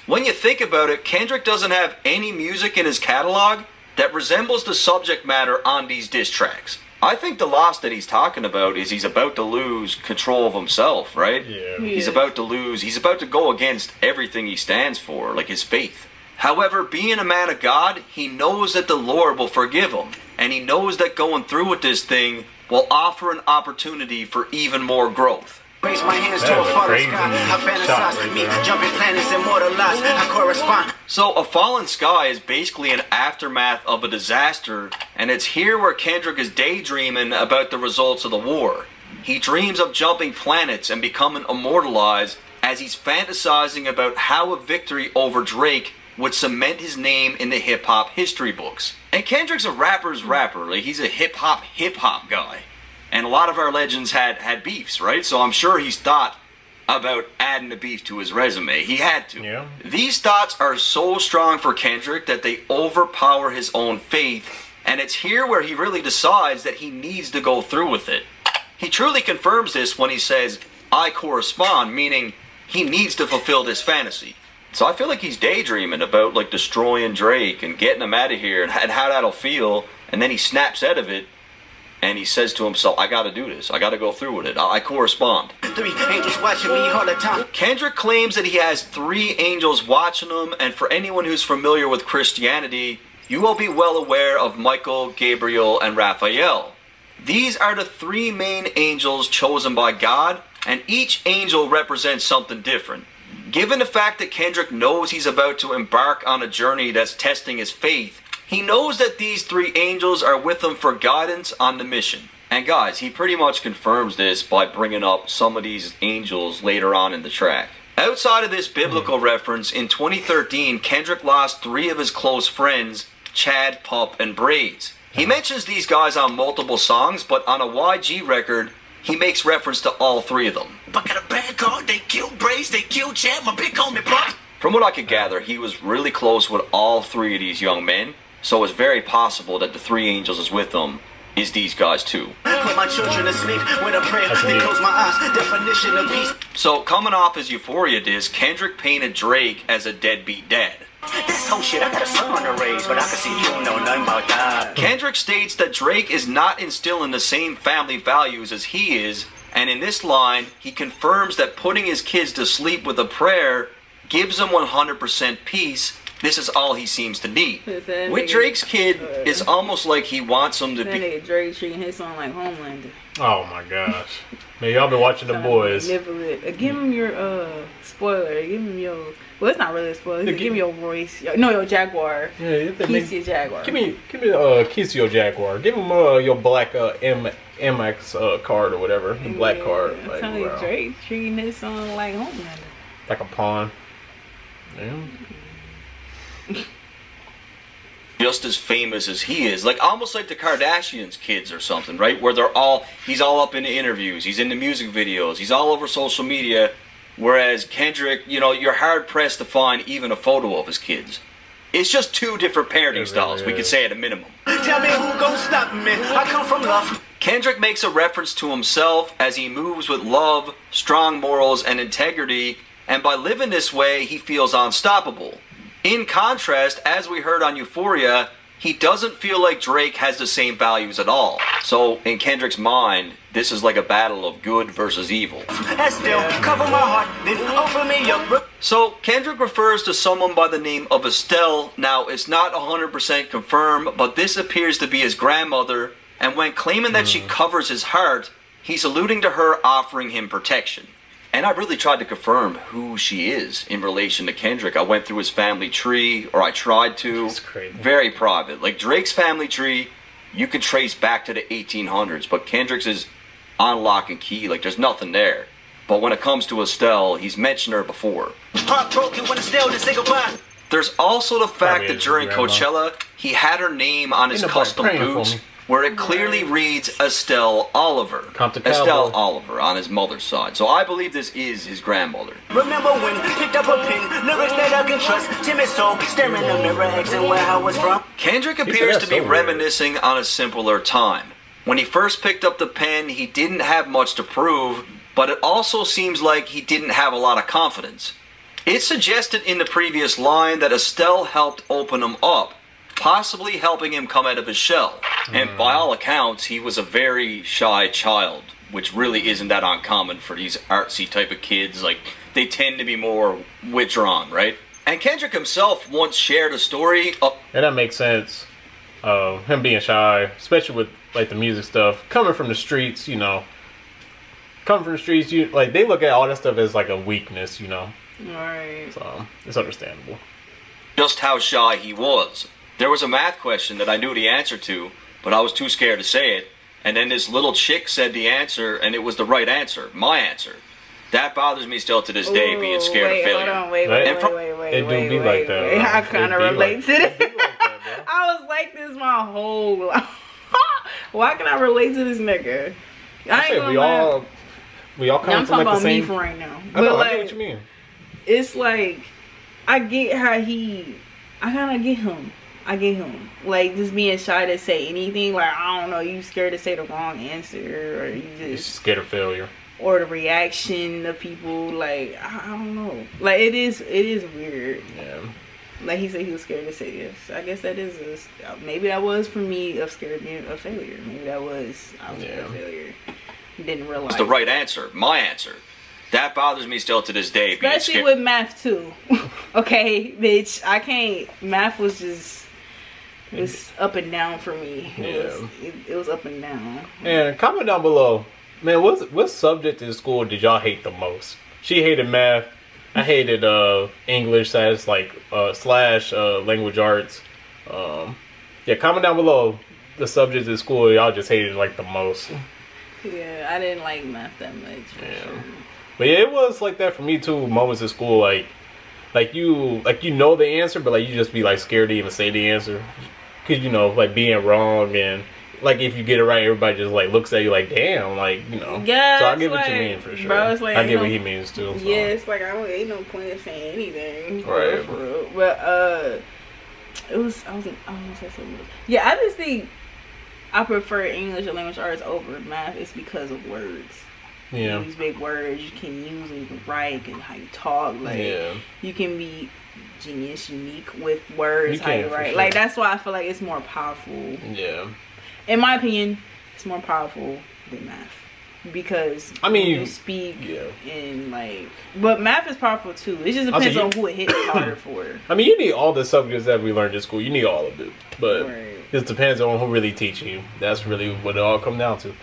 When you think about it, Kendrick doesn't have any music in his catalog that resembles the subject matter on these diss tracks. I think the loss that he's talking about is he's about to lose control of himself, right? Yeah. He's about to lose, he's about to go against everything he stands for, like his faith. However, being a man of God, he knows that the Lord will forgive him. And he knows that going through with this thing will offer an opportunity for even more growth. Raise my hands to a fallen sky. I fantasize me, jumping planets, immortalized. I correspond. So, a fallen sky is basically an aftermath of a disaster, and it's here where Kendrick is daydreaming about the results of the war. He dreams of jumping planets and becoming immortalized as he's fantasizing about how a victory over Drake would cement his name in the hip-hop history books. And Kendrick's a rapper's rapper. Like, he's a hip-hop guy. And a lot of our legends had beefs, right? So I'm sure he's thought about adding the beef to his resume. He had to. Yeah. These thoughts are so strong for Kendrick that they overpower his own faith. And it's here where he really decides that he needs to go through with it. He truly confirms this when he says, I correspond, meaning he needs to fulfill this fantasy. So I feel like he's daydreaming about, like, destroying Drake and getting him out of here and how that'll feel. And then he snaps out of it and he says to himself, I gotta do this. I gotta go through with it. I correspond. 3 angels watching me all the time. Kendrick claims that he has 3 angels watching him. And for anyone who's familiar with Christianity, you will be well aware of Michael, Gabriel, and Raphael. These are the 3 main angels chosen by God, and each angel represents something different. Given the fact that Kendrick knows he's about to embark on a journey that's testing his faith, he knows that these 3 angels are with him for guidance on the mission. And guys, he pretty much confirms this by bringing up some of these angels later on in the track. Outside of this biblical reference, in 2013, Kendrick lost 3 of his close friends, Chad, Pup, and Braids. He mentions these guys on multiple songs, but on a YG record, he makes reference to all 3 of them. But got a bad call, they killed Brace, they killed Chad, my big homie Pop. From what I could gather, he was really close with all 3 of these young men, so it's very possible that the 3 angels is with him is these guys too. Put my children to sleep with a prayer, they close my eyes, definition of peace. So coming off his Euphoria disc, Kendrick painted Drake as a deadbeat dad. This whole shit, I got a son to raise, but I can see you don't know nothing about that. Kendrick states that Drake is not instilling the same family values as he is, and in this line, he confirms that putting his kids to sleep with a prayer gives them 100% peace. This is all he seems to need. With Drake's kid, it's almost like he wants him to That be... nigga Drake treating his son like Homelander. Oh my gosh. Man, y'all been watching The Boys. Give him your spoiler. Give him your... Well, it's not really a spoiler. Give me your Royce. Your Jaguar. Yeah, Keys to your Jaguar. Give me keys to your Jaguar. Give him your black MX card or whatever. The black card. I'm telling you, Drake treating his son like Homelander. Like a pawn. Yeah. just as famous as he is, like almost like the Kardashians' kids or something, right? Where he's all up in the interviews, he's in the music videos, he's all over social media. Whereas Kendrick, you know, you're hard pressed to find even a photo of his kids. It's just two different parenting styles, we could say at a minimum. Tell me who gon' stop me. I come from love. Kendrick makes a reference to himself as he moves with love, strong morals, and integrity, and by living this way, he feels unstoppable. In contrast, as we heard on Euphoria, he doesn't feel like Drake has the same values at all. So, in Kendrick's mind, this is like a battle of good versus evil. Still cover my heart, then open me up. So, Kendrick refers to someone by the name of Estelle. Now, it's not 100% confirmed, but this appears to be his grandmother, and when claiming that she covers his heart, he's alluding to her offering him protection. And I really tried to confirm who she is in relation to Kendrick. I went through his family tree, or I tried to. That's crazy. Very private. Like Drake's family tree, you could trace back to the 1800s, but Kendrick's is on lock and key. Like there's nothing there. But when it comes to Estelle, he's mentioned her before. Heartbroken when Estelle to say goodbye. There's also the fact that during Coachella, he had her name on his custom boots, where it clearly reads Estelle Oliver. Estelle Oliver on his mother's side. So I believe this is his grandmother. Remember when picked up a pen, lyrics that I can trust, timid soul, staring in the mirror, asking where I was from. Kendrick appears to be reminiscing on a simpler time. When he first picked up the pen, he didn't have much to prove, but it also seems like he didn't have a lot of confidence. It's suggested in the previous line that Estelle helped open him up, possibly helping him come out of his shell. And by all accounts, he was a very shy child, which really isn't that uncommon for these artsy type of kids. Like, they tend to be more withdrawn, right? And Kendrick himself once shared a story of... And that makes sense. Him being shy, especially with, like, the music stuff. Coming from the streets, you know. Coming from the streets, like, they look at all that stuff as, like, a weakness, you know. Right. So, it's understandable. Just how shy he was. There was a math question that I knew the answer to, but I was too scared to say it. And then this little chick said the answer, and it was the right answer. My answer. That bothers me still to this day, being scared of failure. Hold on, wait. I kind of relate to this. I was like this my whole life. Why can I relate to this nigga? I ain't gonna we all come from like the same... I'm talking about me for right now. I know, I get what you mean. It's like, I get how I kind of get him. Like, just being shy to say anything. Like, I don't know, you scared to say the wrong answer, or you just scared of failure, or the reaction of people. Like, I don't know. Like, it is weird. Yeah. Like he said, he was scared to say yes. I guess that is maybe that was for me of scared of failure. Maybe I was scared of failure. Didn't realize it's the right answer. My answer. That bothers me still to this day. Especially with math too. Okay, bitch. I can't. Math was just, it was up and down for me. It was up and down. And comment down below, man. What subject in school did y'all hate the most? She hated math. I hated English / language arts. Yeah, comment down below the subjects in school y'all just hated like the most. Yeah, I didn't like math that much. Sure. But yeah, it was like that for me too. Moments in school, like you know the answer, but like you just be like scared to even say the answer, cause you know like being wrong, and like if you get it right, everybody just like looks at you like damn, like you know. Yeah, so I get what you mean for sure. Bro, it's like, I get what he means too. So. Yeah, it's like ain't no point in saying anything. Right. For real. But it was I was gonna say something. Yeah, I just think I prefer English and language arts over math. It's because of words. Yeah. These big words you can use and you can write and how you talk. Like you can be genius, unique with words, how you write. Sure. Like that's why I feel like it's more powerful. Yeah. In my opinion, it's more powerful than math. Because I mean you speak and like, but math is powerful too. It just depends on who it hits harder for. I mean, you need all the subjects that we learned in school. You need all of it, but it just depends on who really teaching you. That's really what it all comes down to.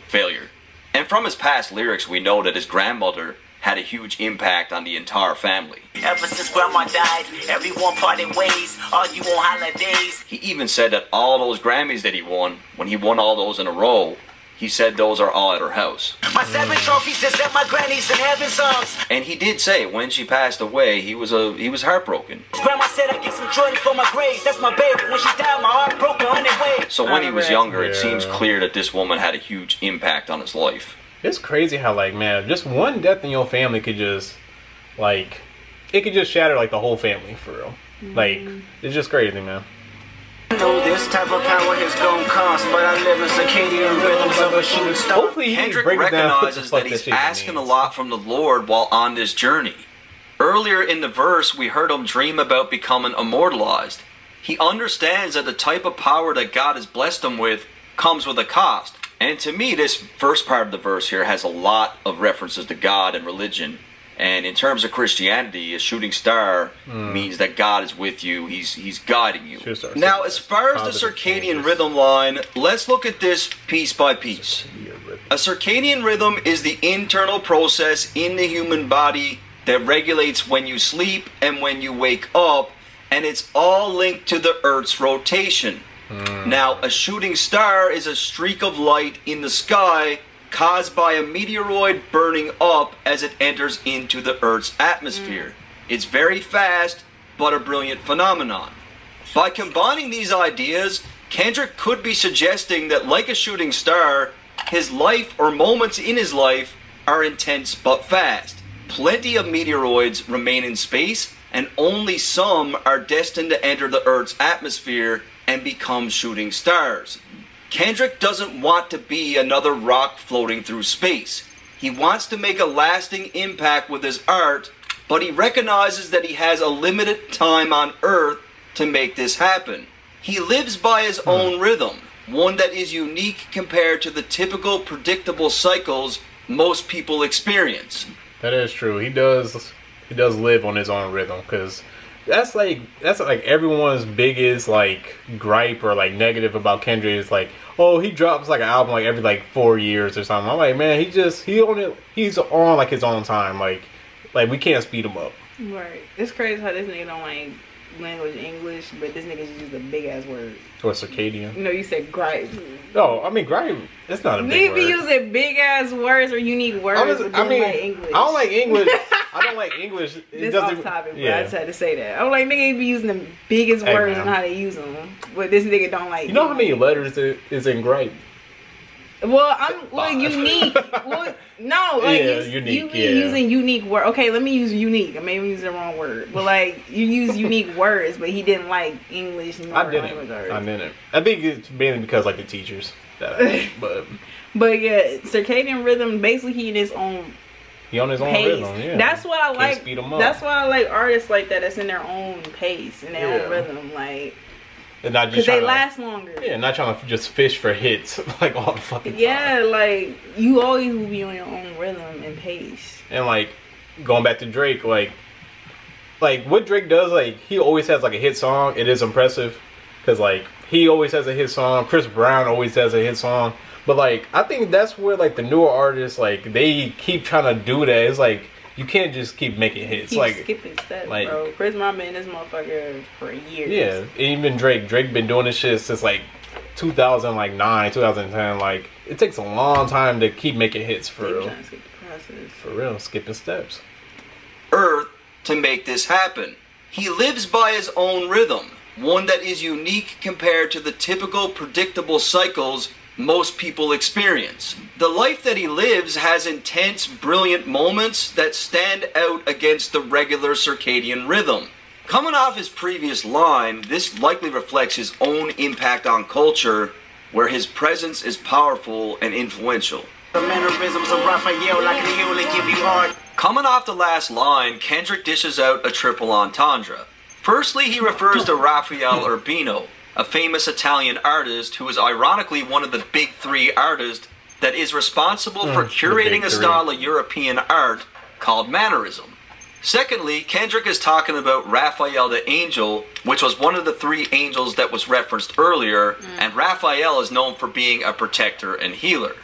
Failure. And from his past lyrics, we know that his grandmother had a huge impact on the entire family. Ever since grandma died, everyone parted ways, argue on holidays. He even said that all those Grammys that he won, when he won all those in a row, He said those are all at her house. My 7 trophies is at my granny's in heaven's arms. And he did say when she passed away, he was heartbroken. Grandma said I get some Jordan for my grades. That's my baby. When she died, my heart broke 100 ways. So when he was younger, it seems clear that this woman had a huge impact on his life. It's crazy how, like, man, just one death in your family could just, like, it could just shatter, like, the whole family, for real. Like, it's just crazy, man. I know this type of power is gonna cost, but I live in circadian rhythms of a shooting star. Hopefully Kendrick recognizes that he's asking a lot from the Lord while on this journey. Earlier in the verse, we heard him dream about becoming immortalized. He understands that the type of power that God has blessed him with comes with a cost. And to me, this first part of the verse here has a lot of references to God and religion. And in terms of Christianity, a shooting star means that God is with you. He's guiding you. Now, as far as the circadian rhythm line, let's look at this piece by piece. A circadian rhythm is the internal process in the human body that regulates when you sleep and when you wake up, and it's all linked to the Earth's rotation. Now, a shooting star is a streak of light in the sky caused by a meteoroid burning up as it enters into the Earth's atmosphere. It's very fast, but a brilliant phenomenon. By combining these ideas, Kendrick could be suggesting that, like a shooting star, his life or moments in his life are intense but fast. Plenty of meteoroids remain in space, and only some are destined to enter the Earth's atmosphere and become shooting stars. Kendrick doesn't want to be another rock floating through space. He wants to make a lasting impact with his art, but he recognizes that he has a limited time on Earth to make this happen. He lives by his own rhythm, one that is unique compared to the typical predictable cycles most people experience. That is true. He does live on his own rhythm, because that's like everyone's biggest like gripe or like negative about Kendrick is like, oh, he drops like an album like every like 4 years or something. I'm like, man, he's on like his own time. Like we can't speed him up. Right. It's crazy how this nigga don't like language English, but this nigga just used a big ass word. Or circadian. You know, you said gripe. No, I mean gripe. It's not a big word. Maybe using big ass words or unique words. I don't like English. I don't like English. This off topic, but I just had to say that. I'm like, nigga be using the biggest words and how they use them, but this nigga don't like. You know how many letters is in gripe? Well, unique. Well, no, like unique. You be using unique word. Okay, let me use unique. I maybe use the wrong word, but like you use unique words, but he didn't like English. I didn't. I think it's mainly because like the teachers. But yeah, circadian rhythm. Basically, he in his own. He on his own rhythm. Yeah. That's why I like. Speed him up. That's why I like artists like that. That's in their own pace and their own rhythm, like. Because they last longer. Yeah, not trying to just fish for hits like all the fucking time. Yeah, like you always will be on your own rhythm and pace. And like going back to Drake, like what Drake does, like he always has like a hit song. It is impressive because like he always has a hit song. Chris Brown always has a hit song. But like I think that's where like the newer artists like they keep trying to do that. It's like you can't just keep making hits. Keep skipping steps, bro. Chris Brown been in this motherfucker for years. Yeah, even Drake been doing this shit since like 2009, 2010. Like it takes a long time to keep making hits for real. Trying to skip the process. For real, skipping steps. Earth to make this happen. He lives by his own rhythm, one that is unique compared to the typical predictable cycles most people experience. The life that he lives has intense, brilliant moments that stand out against the regular circadian rhythm. Coming off his previous line, this likely reflects his own impact on culture, where his presence is powerful and influential. The mannerisms of Raphael, I can heal and give you heart. Coming off the last line, Kendrick dishes out a triple entendre. Firstly, he refers to Raphael Urbino, a famous Italian artist who is ironically one of the big three artists that is responsible for curating a style of European art called mannerism. Secondly, Kendrick is talking about Raphael the Angel, which was one of the three angels that was referenced earlier, and Raphael is known for being a protector and healer.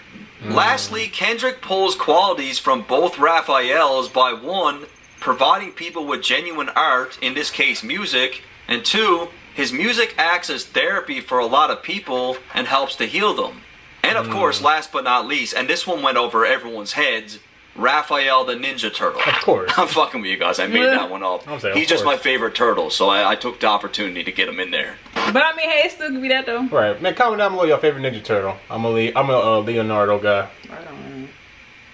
Lastly, Kendrick pulls qualities from both Raphaels by one, providing people with genuine art, in this case music, and two, his music acts as therapy for a lot of people and helps to heal them. And of course, last but not least, and this one went over everyone's heads, Raphael the Ninja Turtle. Of course. I'm fucking with you guys. I made that one up. I'm saying, He's just my favorite turtle, so I took the opportunity to get him in there. But I mean, hey, it still could be that though. Right, man. Comment down below your favorite Ninja Turtle. I'm a Leonardo guy. I don't know.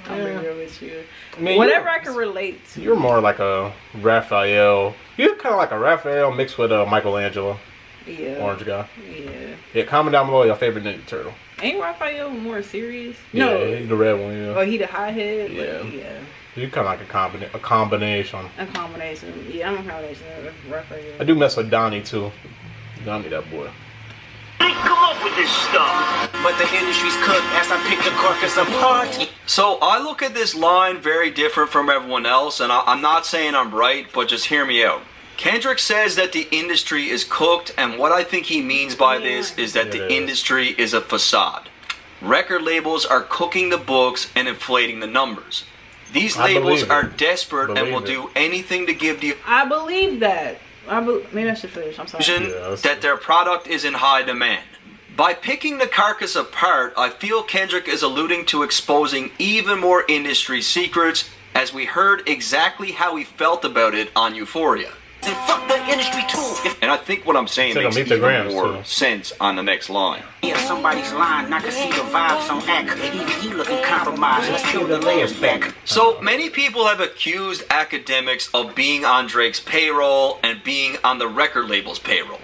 I'm real with you. I mean, whatever I can relate to. You're more like a Raphael. You're kind of like a Raphael mixed with a Michelangelo. Yeah. Orange guy. Yeah. Yeah. Comment down below your favorite Ninja Turtle. Ain't Raphael more serious? Yeah, No. he's the red one. Yeah. Oh, he the high head. Yeah. Yeah. You're kind of like a combination. A combination. Yeah, I'm a combination of Raphael. I do mess with Donnie too. Donnie, that boy. Come up with this stuff. But the industry's cooked as I pick the carcass apart. So I look at this line very different from everyone else, and I'm not saying I'm right, but just hear me out. Kendrick says that the industry is cooked, and what I think he means by this is that the industry is a facade. Record labels are cooking the books and inflating the numbers. These labels are desperate and will do anything to give the I believe that. Maybe I should finish. I'm sorry. that their product is in high demand. By picking the carcass apart, I feel Kendrick is alluding to exposing even more industry secrets, as we heard exactly how he felt about it on Euphoria. And fuck the industry too. And I think what I'm saying makes even more sense on the next line. Yeah, somebody's lying. I can see the vibes on act. Even he looking compromised. Let's peel the layers back. So many people have accused academics of being on Drake's payroll and being on the record label's payroll.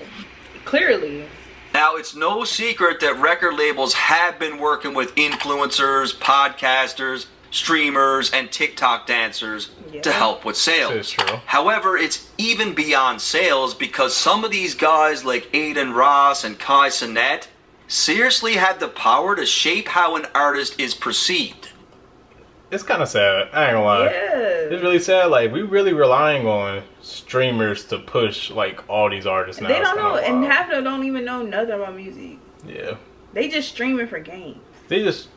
Clearly. Now, it's no secret that record labels have been working with influencers, podcasters, streamers, and TikTok dancers to help with sales. However, it's even beyond sales because some of these guys like Aiden Ross and Kai Cenat seriously have the power to shape how an artist is perceived. It's kind of sad. I ain't gonna lie. It's really sad. Like, we really relying on streamers to push, like, all these artists now. They don't know, and half of them don't even know nothing about music. Yeah. They just streaming for games. They just...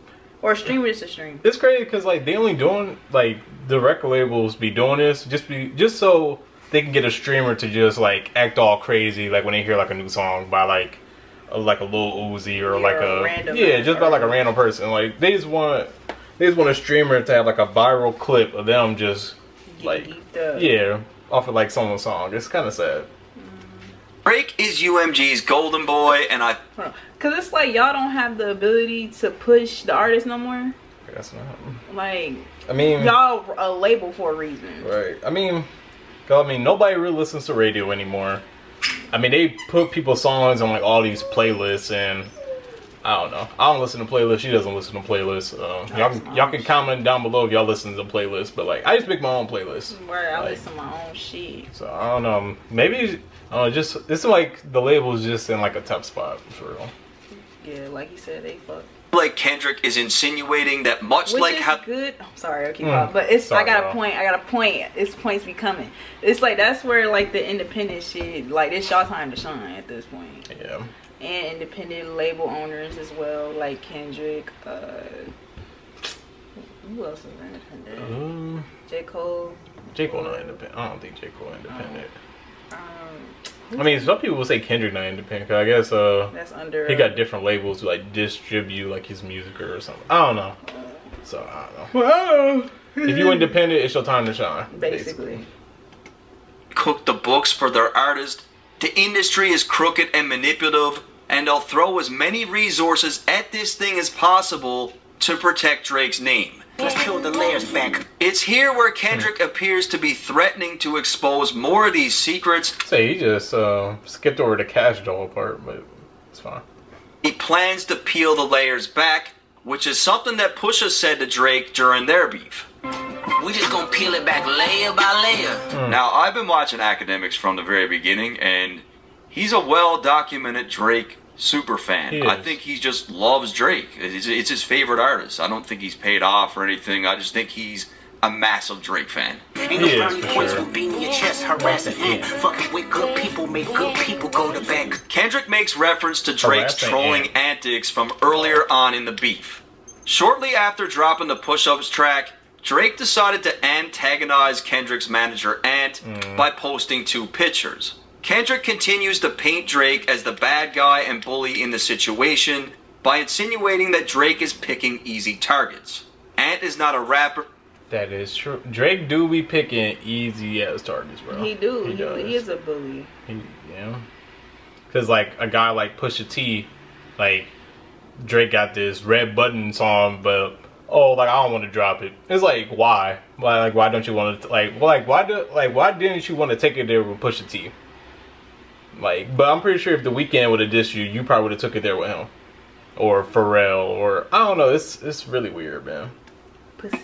Or streamers to stream. It's crazy because, like, they only doing, like, the record labels be doing this just so they can get a streamer to just, like, act all crazy, like, when they hear, like, a new song by, like a Lil Uzi or, like, a... Random just by, like, a random person. Like, they just want a streamer to have, like, a viral clip of them just, like... off of, like, someone's song. It's kind of sad. Drake is UMG's golden boy, and Cause it's like y'all don't have the ability to push the artist no more. That's not. Like, I mean, y'all a label for a reason. Right. I mean, nobody really listens to radio anymore. I mean, they put people's songs on like all these playlists, and I don't know. I don't listen to playlists. She doesn't listen to playlists. Y'all can comment down below if y'all listen to playlists. But like, I just make my own playlist. Where I listen to my own shit. So I don't know. Maybe just it's like the label's just in like a tough spot for real. Yeah, like you said, they fuck. Like Kendrick is insinuating that much Which like is how good. I'm sorry, I keep on, but it's I got a point. It's points be coming. It's like that's where like the independent shit. Like it's y'all time to shine at this point. Yeah. And independent label owners as well, like Kendrick. Who else is independent? J. Cole. J. Cole not independent. I don't think J. Cole independent. I mean, some people will say Kendrick not independent. Cause I guess that's under. He got different labels to like distribute like his music or something. I don't know. So I don't know. Well, if you independent, it's your time to shine. Basically. Cook the books for their artist. The industry is crooked and manipulative, and they'll throw as many resources at this thing as possible to protect Drake's name. Let's peel the layers back. It's here where Kendrick appears to be threatening to expose more of these secrets. Say he just skipped over the cash doll part, but it's fine. He plans to peel the layers back, which is something that Pusha said to Drake during their beef. We just gonna peel it back layer by layer. Now, I've been watching Academics from the very beginning, and he's a well-documented Drake super fan. I think he just loves Drake. It's his favorite artist. I don't think he's paid off or anything. I just think he's a massive Drake fan. Ain't no brownie points for beating your chest, harassing and fucking with good people, make good people go to bed. Kendrick makes reference to Drake's trolling antics from earlier on in the beef. Shortly after dropping the Push-Ups track, Drake decided to antagonize Kendrick's manager Ant by posting 2 pictures. Kendrick continues to paint Drake as the bad guy and bully in the situation, by insinuating that Drake is picking easy targets. Ant is not a rapper. That is true. Drake do be picking easy ass targets, bro. He do. He is a bully. Yeah. Cause like a guy like Pusha T, like Drake got this Red Button song, but I don't want to drop it. It's like why? Why don't you want to why didn't you want to take it there with Pusha T? Like, but I'm pretty sure if The Weeknd would have dissed you, you probably would have took it there with him, or Pharrell, or I don't know. It's really weird, man.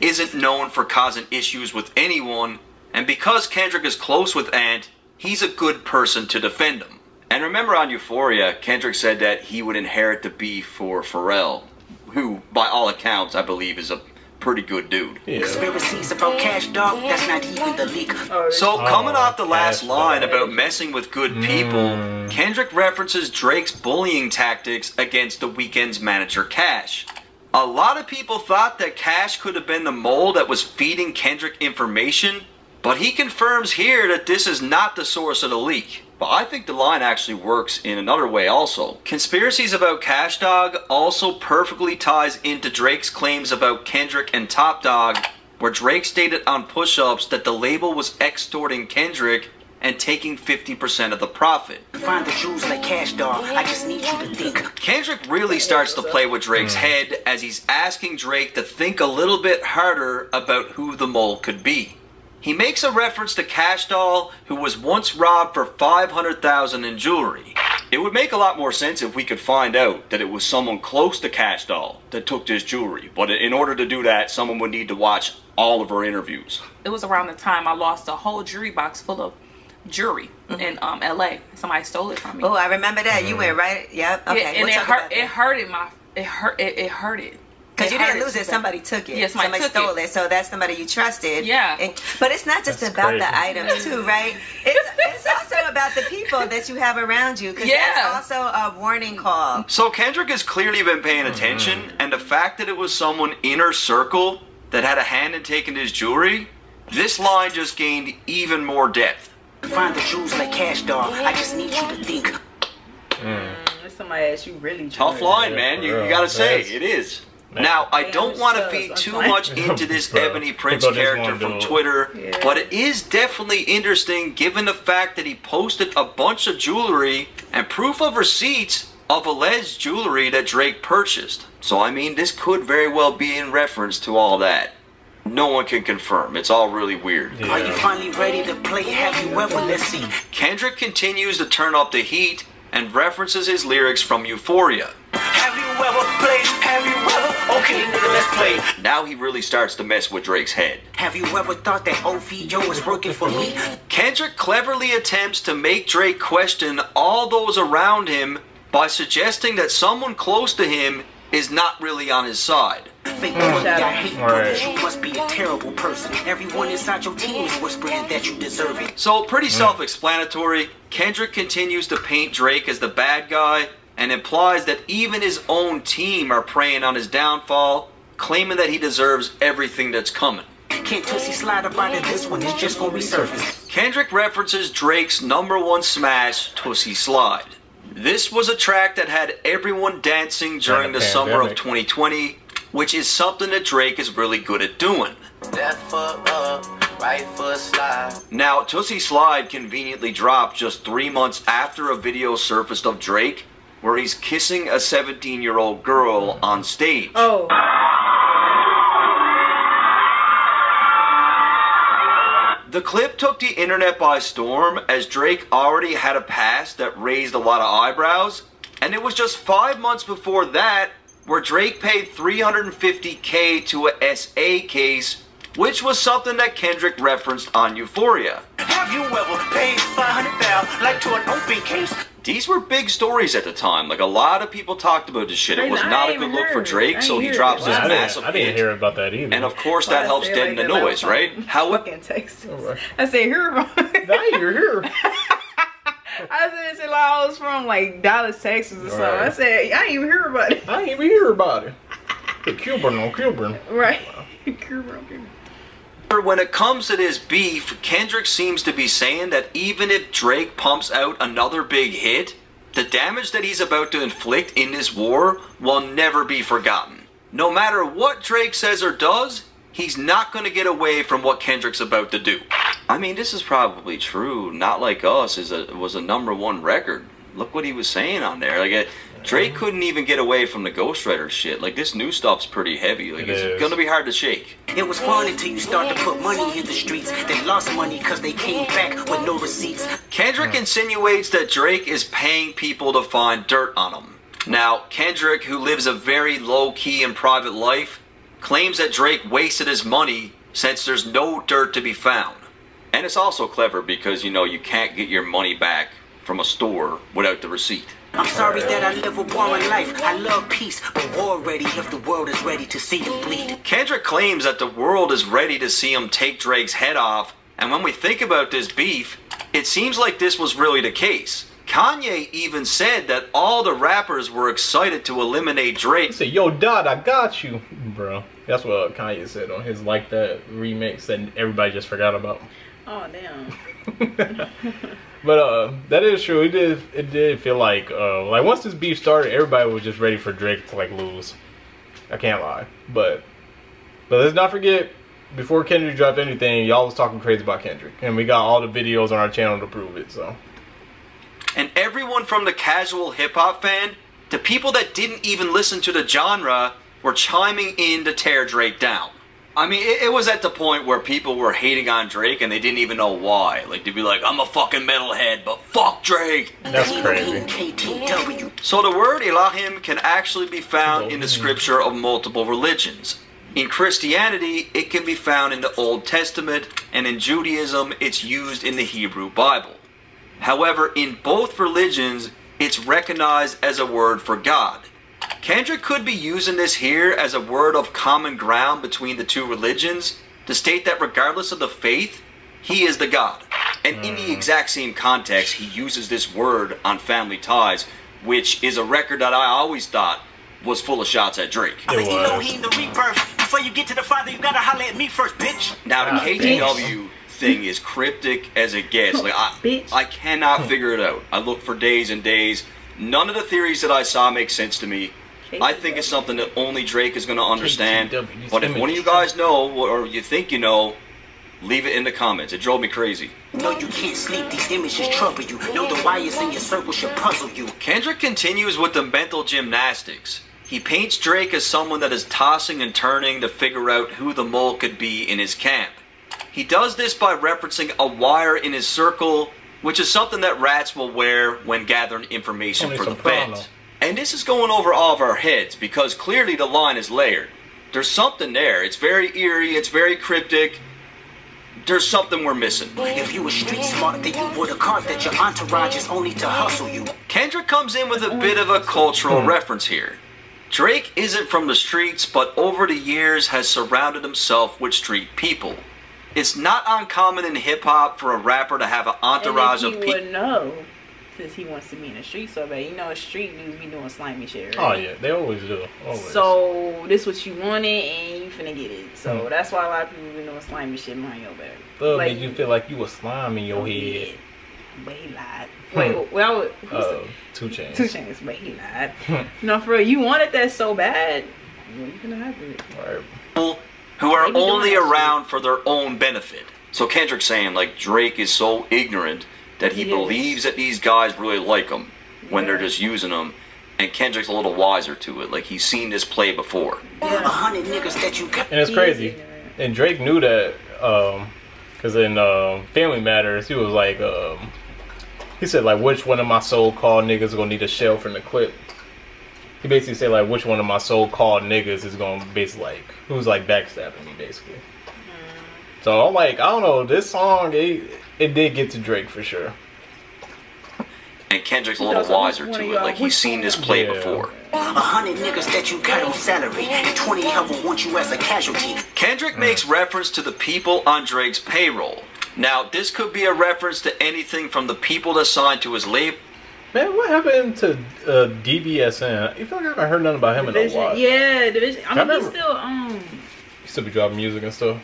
Isn't known for causing issues with anyone, and because Kendrick is close with Ant, he's a good person to defend him. And remember on Euphoria, Kendrick said that he would inherit the beef for Pharrell, who, by all accounts, I believe is a pretty good dude. Yeah. Conspiracies about Cash Dog, that's not even the leak. So, coming off the last line about messing with good people, Kendrick references Drake's bullying tactics against The Weeknd's manager Cash. A lot of people thought that Cash could have been the mole that was feeding Kendrick information, but he confirms here that this is not the source of the leak. But I think the line actually works in another way also. Conspiracies about Cash Dog also perfectly ties into Drake's claims about Kendrick and Top Dog, where Drake stated on push-ups that the label was extorting Kendrick and taking 50% of the profit. Find the jewels like Cash Dog, I just need you to think. Kendrick really starts to play with Drake's head as he's asking Drake to think a little bit harder about who the mole could be. He makes a reference to Cash Doll, who was once robbed for $500,000 in jewelry. It would make a lot more sense if we could find out that it was someone close to Cash Doll that took this jewelry. But in order to do that, someone would need to watch all of her interviews. It was around the time I lost a whole jewelry box full of jewelry in LA. Somebody stole it from me. Oh, I remember that. You went right. Yep. Okay. Yeah, and it hurted. Because you didn't lose it, somebody took it. Yes, somebody stole it. So that's somebody you trusted. Yeah. But it's not just about the items too, right? It's also about the people that you have around you. Because that's also a warning call. So Kendrick has clearly been paying attention, and the fact that it was someone inner circle that had a hand in taking his jewelry, this line just gained even more depth. Find the jewels like Cash Dog, I just need you to think. If somebody asks you really tough line, man. You gotta say, it is. Now, I don't want to feed too much into this Ebony Prince character from Twitter, but it is definitely interesting given the fact that he posted a bunch of jewelry and proof of receipts of alleged jewelry that Drake purchased. So, I mean, this could very well be in reference to all that. No one can confirm. It's all really weird. Are you finally ready to play? Have you ever? Let's see. Kendrick continues to turn up the heat and references his lyrics from Euphoria. Have you ever played? Have you ever? Okay, nigga, let's play. Now he really starts to mess with Drake's head. Have you ever thought that OVO was working for me? Kendrick cleverly attempts to make Drake question all those around him by suggesting that someone close to him is not really on his side. Fake I hate brothers, you must be a terrible person. Everyone inside your team is whispering that you deserve it. So pretty self-explanatory. Kendrick continues to paint Drake as the bad guy and implies that even his own team are preying on his downfall, claiming that he deserves everything that's coming. Can't Tootsie slide up out of this one, it's just gonna resurface. Kendrick references Drake's #1 smash, Tootsie Slide. This was a track that had everyone dancing during the summer of 2020, which is something that Drake is really good at doing. Left foot up, right foot slide. Now, Tootsie Slide conveniently dropped just 3 months after a video surfaced of Drake, where he's kissing a 17-year-old girl on stage. Oh. The clip took the internet by storm as Drake already had a past that raised a lot of eyebrows, and it was just 5 months before that where Drake paid $350K to a SA case, which was something that Kendrick referenced on Euphoria. Have you ever paid $500,000 like to an open case? These were big stories at the time. Like, a lot of people talked about this shit. It was not a good look for Drake, so he drops this massive hit. I didn't hear about that either. And of course, that helps deaden the noise, right? How fucking Texas. I said, here. I hear here. I said it like I was from like Dallas, Texas or something. I said, I ain't even hear about it. I ain't even hear about it. The Cuban on Cuban. Right. Cuban on Cuban. When it comes to this beef, Kendrick seems to be saying that even if Drake pumps out another big hit, The damage that he's about to inflict in this war will never be forgotten. No matter what Drake says or does, he's not going to get away from what Kendrick's about to do. I mean, this is probably true. Not Like Us was a #1 record. Look what he was saying on there. Like, Drake couldn't even get away from the ghostwriter shit. Like, this new stuff's pretty heavy. Like, it's gonna be hard to shake. It was fun until you start to put money in the streets. They lost money because they came back with no receipts. Kendrick insinuates that Drake is paying people to find dirt on him. Now, Kendrick, who lives a very low-key and private life, claims that Drake wasted his money since there's no dirt to be found. And it's also clever because, you know, you can't get your money back from a store without the receipt. I'm sorry that I live a boring life. I love peace, but war ready if the world is ready to see him bleed. Kendrick claims that the world is ready to see him take Drake's head off, and when we think about this beef, it seems like this was really the case. Kanye even said that all the rappers were excited to eliminate Drake. He said, yo, Dot, I got you, bro. That's what Kanye said on his Like That remix that everybody just forgot about. Oh, damn. But that is true. It did feel like once this beef started, everybody was just ready for Drake to like lose. I can't lie. But let's not forget, before Kendrick dropped anything, y'all was talking crazy about Kendrick, and we got all the videos on our channel to prove it. So, and everyone from the casual hip hop fan to people that didn't even listen to the genre were chiming in to tear Drake down. I mean, it was at the point where people were hating on Drake and they didn't even know why. Like, they'd be like, I'm a fucking metalhead, but fuck Drake. That's crazy. So the word Elohim can actually be found in the scripture of multiple religions. In Christianity, it can be found in the Old Testament, and in Judaism, it's used in the Hebrew Bible. However, in both religions, it's recognized as a word for God. Kendrick could be using this here as a word of common ground between the two religions to state that regardless of the faith, he is the God. And in the exact same context, he uses this word on Family Ties, which is a record that I always thought was full of shots at Drake. It was. Elohim, the rebirth. Before you get to the Father, you gotta holler at me first, bitch. Now the KTW thing is cryptic as it gets. Like I cannot figure it out. I looked for days and days. None of the theories that I saw make sense to me. I think it's something that only Drake is going to understand. But if one of you guys know, or you think you know, leave it in the comments. It drove me crazy. No, you can't sleep. These images trouble you. No, the wires in your circle should puzzle you. Kendrick continues with the mental gymnastics. He paints Drake as someone that is tossing and turning to figure out who the mole could be in his camp. He does this by referencing a wire in his circle, which is something that rats will wear when gathering information for the feds. And this is going over all of our heads because clearly the line is layered. There's something there. It's very eerie. It's very cryptic. There's something we're missing. If you were street smart, then you would have caught that your entourage is only to hustle you. Kendrick comes in with a bit of a cultural reference here. Drake isn't from the streets, but over the years has surrounded himself with street people. It's not uncommon in hip-hop for a rapper to have an entourage of people. And would know, since he wants to be in the street so bad. You know, a street dude be doing slimy shit, right? Oh, yeah. They always do. Always. So, this what you wanted, and you finna get it. So, that's why a lot of people be doing slimy shit behind your back. Thug made you feel like you was slime in your head. But he lied. Wait, well, 2 Chainz. 2 Chainz, but he lied. No, for real, you wanted that so bad. Well, you gonna have it. Right. Who are only around for their own benefit. So Kendrick's saying, like, Drake is so ignorant that he believes that these guys really like him when they're just using him. And Kendrick's a little wiser to it. Like, he's seen this play before. 100 niggas that you got. And it's crazy. And Drake knew that, because in Family Matters, he was like, he said, like, which one of my so-called niggas gonna need a shell from the clip? He basically said, like, which one of my so-called niggas is gonna basically, like, who's, like, backstabbing me, basically. So I'm like, I don't know, this song, it did get to Drake for sure. And Kendrick's a little wiser to it, like, he's seen this play before. 100 niggas that you got on salary, and 20 of them want you as a casualty. Kendrick makes reference to the people on Drake's payroll. Now, this could be a reference to anything from the people that signed to his label. Man, what happened to DBSN? I feel like I haven't heard nothing about him in a while. Yeah, Division. I mean, he's still He still be dropping music and stuff.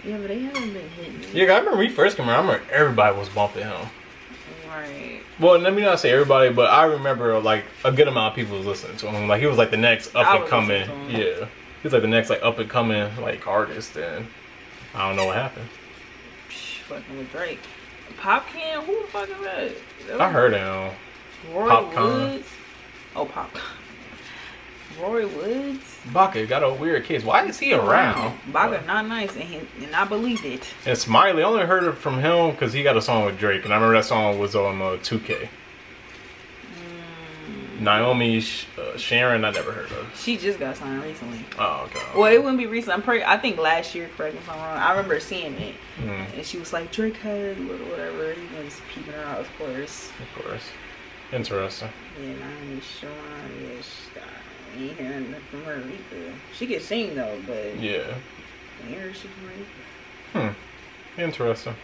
Yeah, but they haven't been hitting. Yeah, I remember when he first came around. I remember everybody was bumping him. Right. Well, let me not say everybody, but I remember like a good amount of people was listening to him. Like he was like the next up and coming. Yeah, he was like the next like up and coming like artist, and I don't know what happened. Fucking with Drake. Popcan? Who the fuck is that? I heard him. Roy Popcorn. Woods. Oh, Popcorn. Roy Woods. Baca got a weird case. Why is he around? Baca not nice, and I believe it. And Smiley, I only heard it from him because he got a song with Drake, and I remember that song was on 2K. Naomi Sharon, I never heard of. She just got signed recently. Oh, okay. Well, it wouldn't be recent. I think last year, correct me if I'm wrong. I remember seeing it, and she was like, Drake had whatever. He was peeping her out, of course. Of course. Interesting. Yeah, Naomi Sharon, yes. I ain't hearing nothing from her either. She can sing though, but yeah. I hear her, she can Interesting.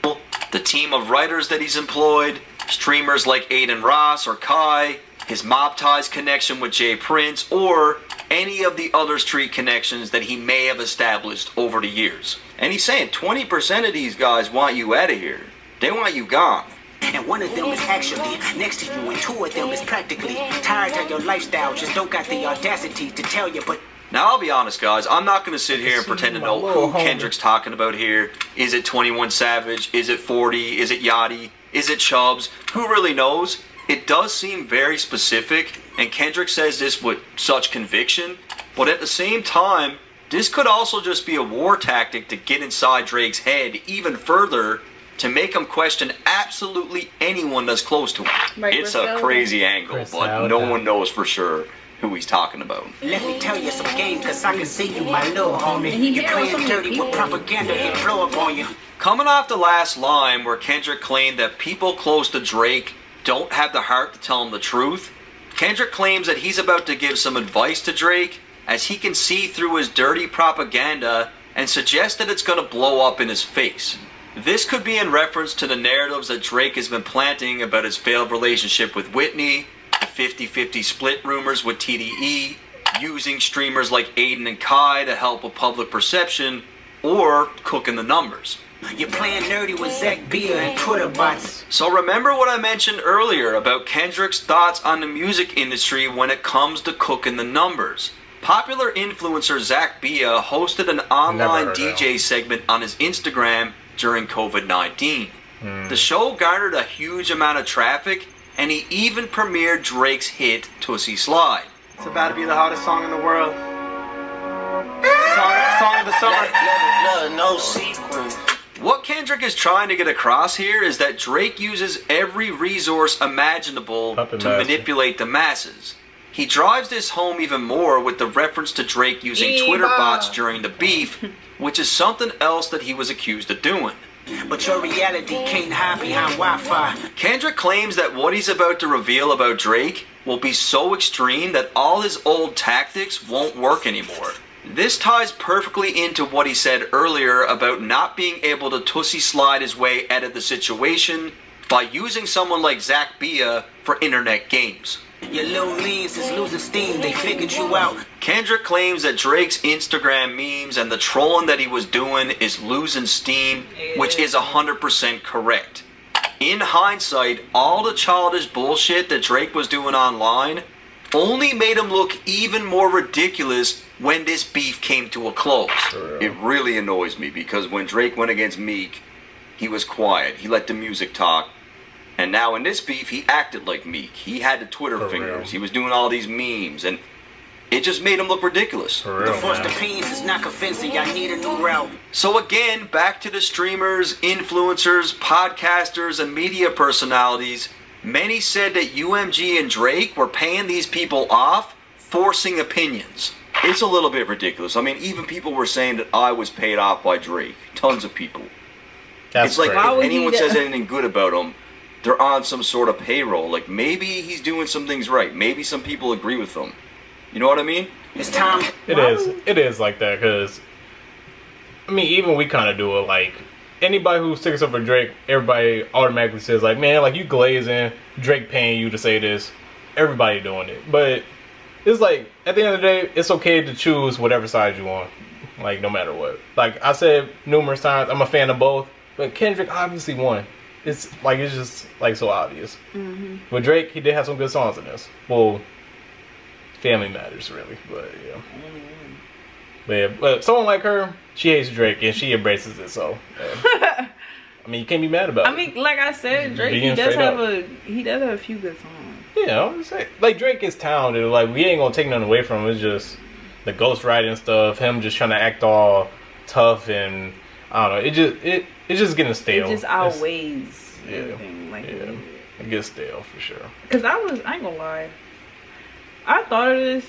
The team of writers that he's employed, streamers like Aiden Ross or Kai, his mob ties connection with Jay Prince, or any of the other street connections that he may have established over the years. And he's saying 20% of these guys want you out of here. They want you gone. And one of them is actually next to you, and two of them is practically tired of your lifestyle, just don't got the audacity to tell you, but... Now, I'll be honest, guys. I'm not going to sit here and pretend to know who Kendrick's talking about here. Is it 21 Savage? Is it 40? Is it Yachty? Is it Chubbs? Who really knows? It does seem very specific, and Kendrick says this with such conviction. But at the same time, this could also just be a war tactic to get inside Drake's head even further, to make him question absolutely anyone that's close to him. Right, it's a crazy angle, but no one knows for sure who he's talking about. Let me tell you some game, cause I can see you, my little homie. You playing dirty with propaganda, he'll blow up on you. Coming off the last line where Kendrick claimed that people close to Drake don't have the heart to tell him the truth, Kendrick claims that he's about to give some advice to Drake as he can see through his dirty propaganda and suggests that it's going to blow up in his face. This could be in reference to the narratives that Drake has been planting about his failed relationship with Whitney, the 50-50 split rumors with TDE, using streamers like Aiden and Kai to help with public perception, or cooking the numbers. You're playing nerdy with Zach Bia and Twitter bots. So remember what I mentioned earlier about Kendrick's thoughts on the music industry when it comes to cooking the numbers. Popular influencer Zach Bia hosted an online DJ segment on his Instagram during COVID-19. The show garnered a huge amount of traffic, and he even premiered Drake's hit Tootsie Slide. It's about to be the hottest song in the world. Song of the summer. No secret. What Kendrick is trying to get across here is that Drake uses every resource imaginable to manipulate the masses. He drives this home even more with the reference to Drake using Twitter bots during the beef, which is something else that he was accused of doing. But your reality can't hide behind Wi-Fi. Kendrick claims that what he's about to reveal about Drake will be so extreme that all his old tactics won't work anymore. This ties perfectly into what he said earlier about not being able to Tootsie Slide his way out of the situation by using someone like Zach Bia for internet games. Your little means is losing steam, they figured you out. Kendrick claims that Drake's Instagram memes and the trolling that he was doing is losing steam, which is 100% correct. In hindsight, all the childish bullshit that Drake was doing online only made him look even more ridiculous when this beef came to a close. It really annoys me because when Drake went against Meek, he was quiet, he let the music talk. And now in this beef, he acted like Meek. He had the Twitter fingers. He was doing all these memes, and it just made him look ridiculous. The first opinions is not convincing. I need a new route. So again, back to the streamers, influencers, podcasters, and media personalities. Many said that UMG and Drake were paying these people off, forcing opinions. It's a little bit ridiculous. I mean, even people were saying that I was paid off by Drake. Tons of people. It's like if anyone says anything good about him, they're on some sort of payroll. Like, maybe he's doing some things right. Maybe some people agree with him. You know what I mean? It's time. It is like that, because, I mean, even we kind of do it. Like, anybody who sticks up for Drake, everybody automatically says, like, man, like, you glazing, Drake paying you to say this. Everybody doing it. But it's like, at the end of the day, it's okay to choose whatever side you want. Like, no matter what. Like, I said numerous times, I'm a fan of both. But Kendrick obviously won. it's just like so obvious. With Drake, he did have some good songs in this. Well, Family Matters really, but yeah. But someone like her, she hates Drake and she embraces it. So I mean, you can't be mad about it. I mean, like I said, Drake he does have a few good songs. Yeah, I would say like Drake is talented. Like we ain't gonna take nothing away from him. It's just the ghostwriting stuff, him just trying to act all tough and I don't know. It's just getting stale. It just outweighs everything. Like it gets stale for sure. Cause I ain't gonna lie. I thought of this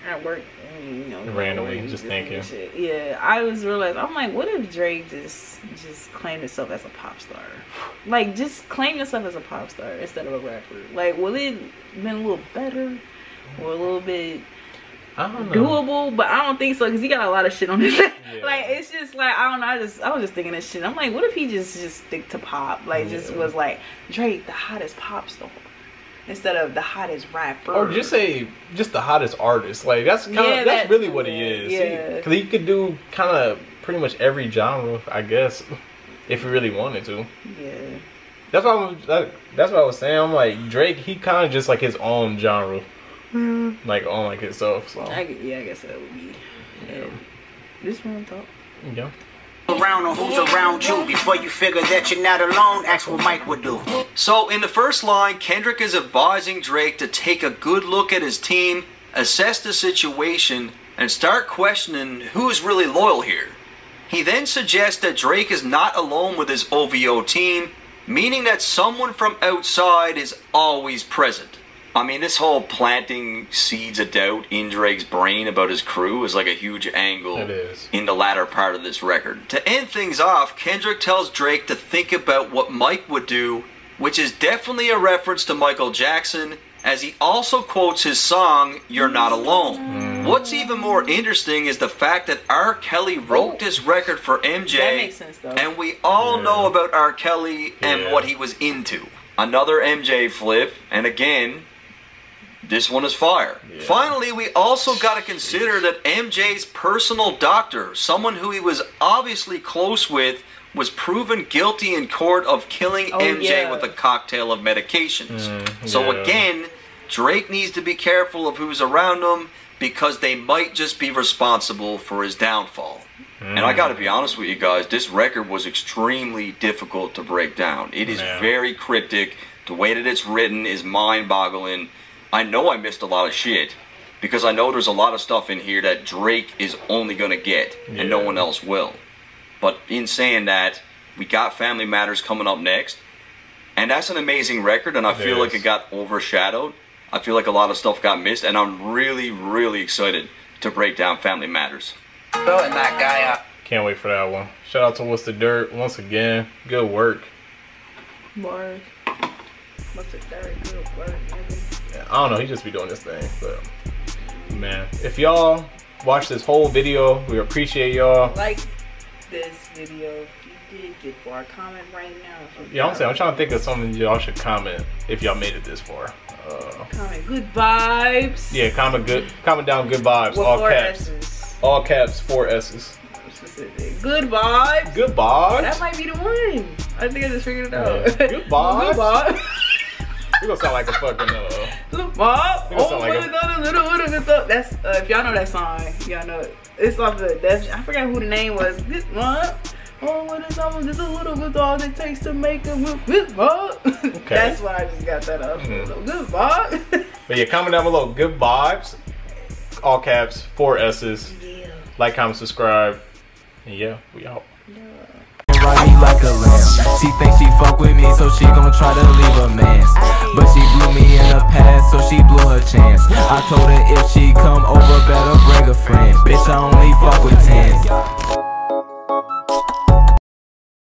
at work, you know, randomly, just thinking. Yeah, I was realizing, I'm like, what if Drake just claimed himself as a pop star? Like, just claim yourself as a pop star instead of a rapper. Like, will it been a little better or a little bit doable? But I don't think so because he got a lot of shit on his. Like, it's just like I don't know. I was just thinking this shit. I'm like, what if he just stick to pop? Like, just was like Drake, the hottest pop star. Instead of the hottest rapper, or just say just the hottest artist. Like that's kind of that's really what he is. Yeah, because he could do kind of pretty much every genre, I guess, if he really wanted to. Yeah, that's what I was saying. I'm like Drake. He kind of just like his own genre, like on like himself. So I guess that would be. Yeah, this one talk. Yeah. Around or who's around you before you figure that you're not alone. Ask what Mike would do. So in the first line, Kendrick is advising Drake to take a good look at his team, assess the situation, and start questioning who's really loyal here. He then suggests that Drake is not alone with his OVO team, meaning that someone from outside is always present. I mean, this whole planting seeds of doubt in Drake's brain about his crew is like a huge angle in the latter part of this record. To end things off, Kendrick tells Drake to think about what Mike would do, which is definitely a reference to Michael Jackson, as he also quotes his song, You're Not Alone. What's even more interesting is the fact that R. Kelly wrote this record for MJ, that makes sense, though. And we all know about R. Kelly and what he was into. Another MJ flip, and again, this one is fire. Finally, we also got to consider that MJ's personal doctor, someone who he was obviously close with, was proven guilty in court of killing MJ with a cocktail of medications. So again, Drake needs to be careful of who's around him because they might just be responsible for his downfall. And I got to be honest with you guys, this record was extremely difficult to break down. It is very cryptic. The way that it's written is mind-boggling. I know I missed a lot of shit because I know there's a lot of stuff in here that Drake is only going to get and no one else will. But in saying that, we got Family Matters coming up next. And that's an amazing record, and I feel like it got overshadowed. I feel like a lot of stuff got missed, and I'm really, really excited to break down Family Matters. Can't wait for that one. Shout out to What's the Dirt once again. Good work. Bars. What's the Dirt? Good work, nigga. I don't know, he just be doing this thing, but man, if y'all watch this whole video, we appreciate y'all. Like this video, if you did get far, comment right now. Yeah, I'm saying, I'm trying to think of something y'all should comment if y'all made it this far. Comment good vibes. Yeah, comment down good vibes, all caps. S's. All caps, 4 S's. Specific. Good vibes. Good vibes. That might be the one. I think I just figured it out. Yeah. Good vibes. Good vibes. We're gonna sound like a fucking that's if y'all know that song, y'all know it. It's off the I forgot who the name was. This one. Oh, what is all this a little bit all it takes to make a good vibe. Okay. That's why I just got that up. So good vibes. But yeah, comment down below. Good vibes. All caps, 4 S's. Yeah. Like, comment, subscribe. And yeah, we out. Ride me like a lamb. She thinks she fuck with me, so she gon' try to leave a man. But she blew me in the past, so she blew her chance. I told her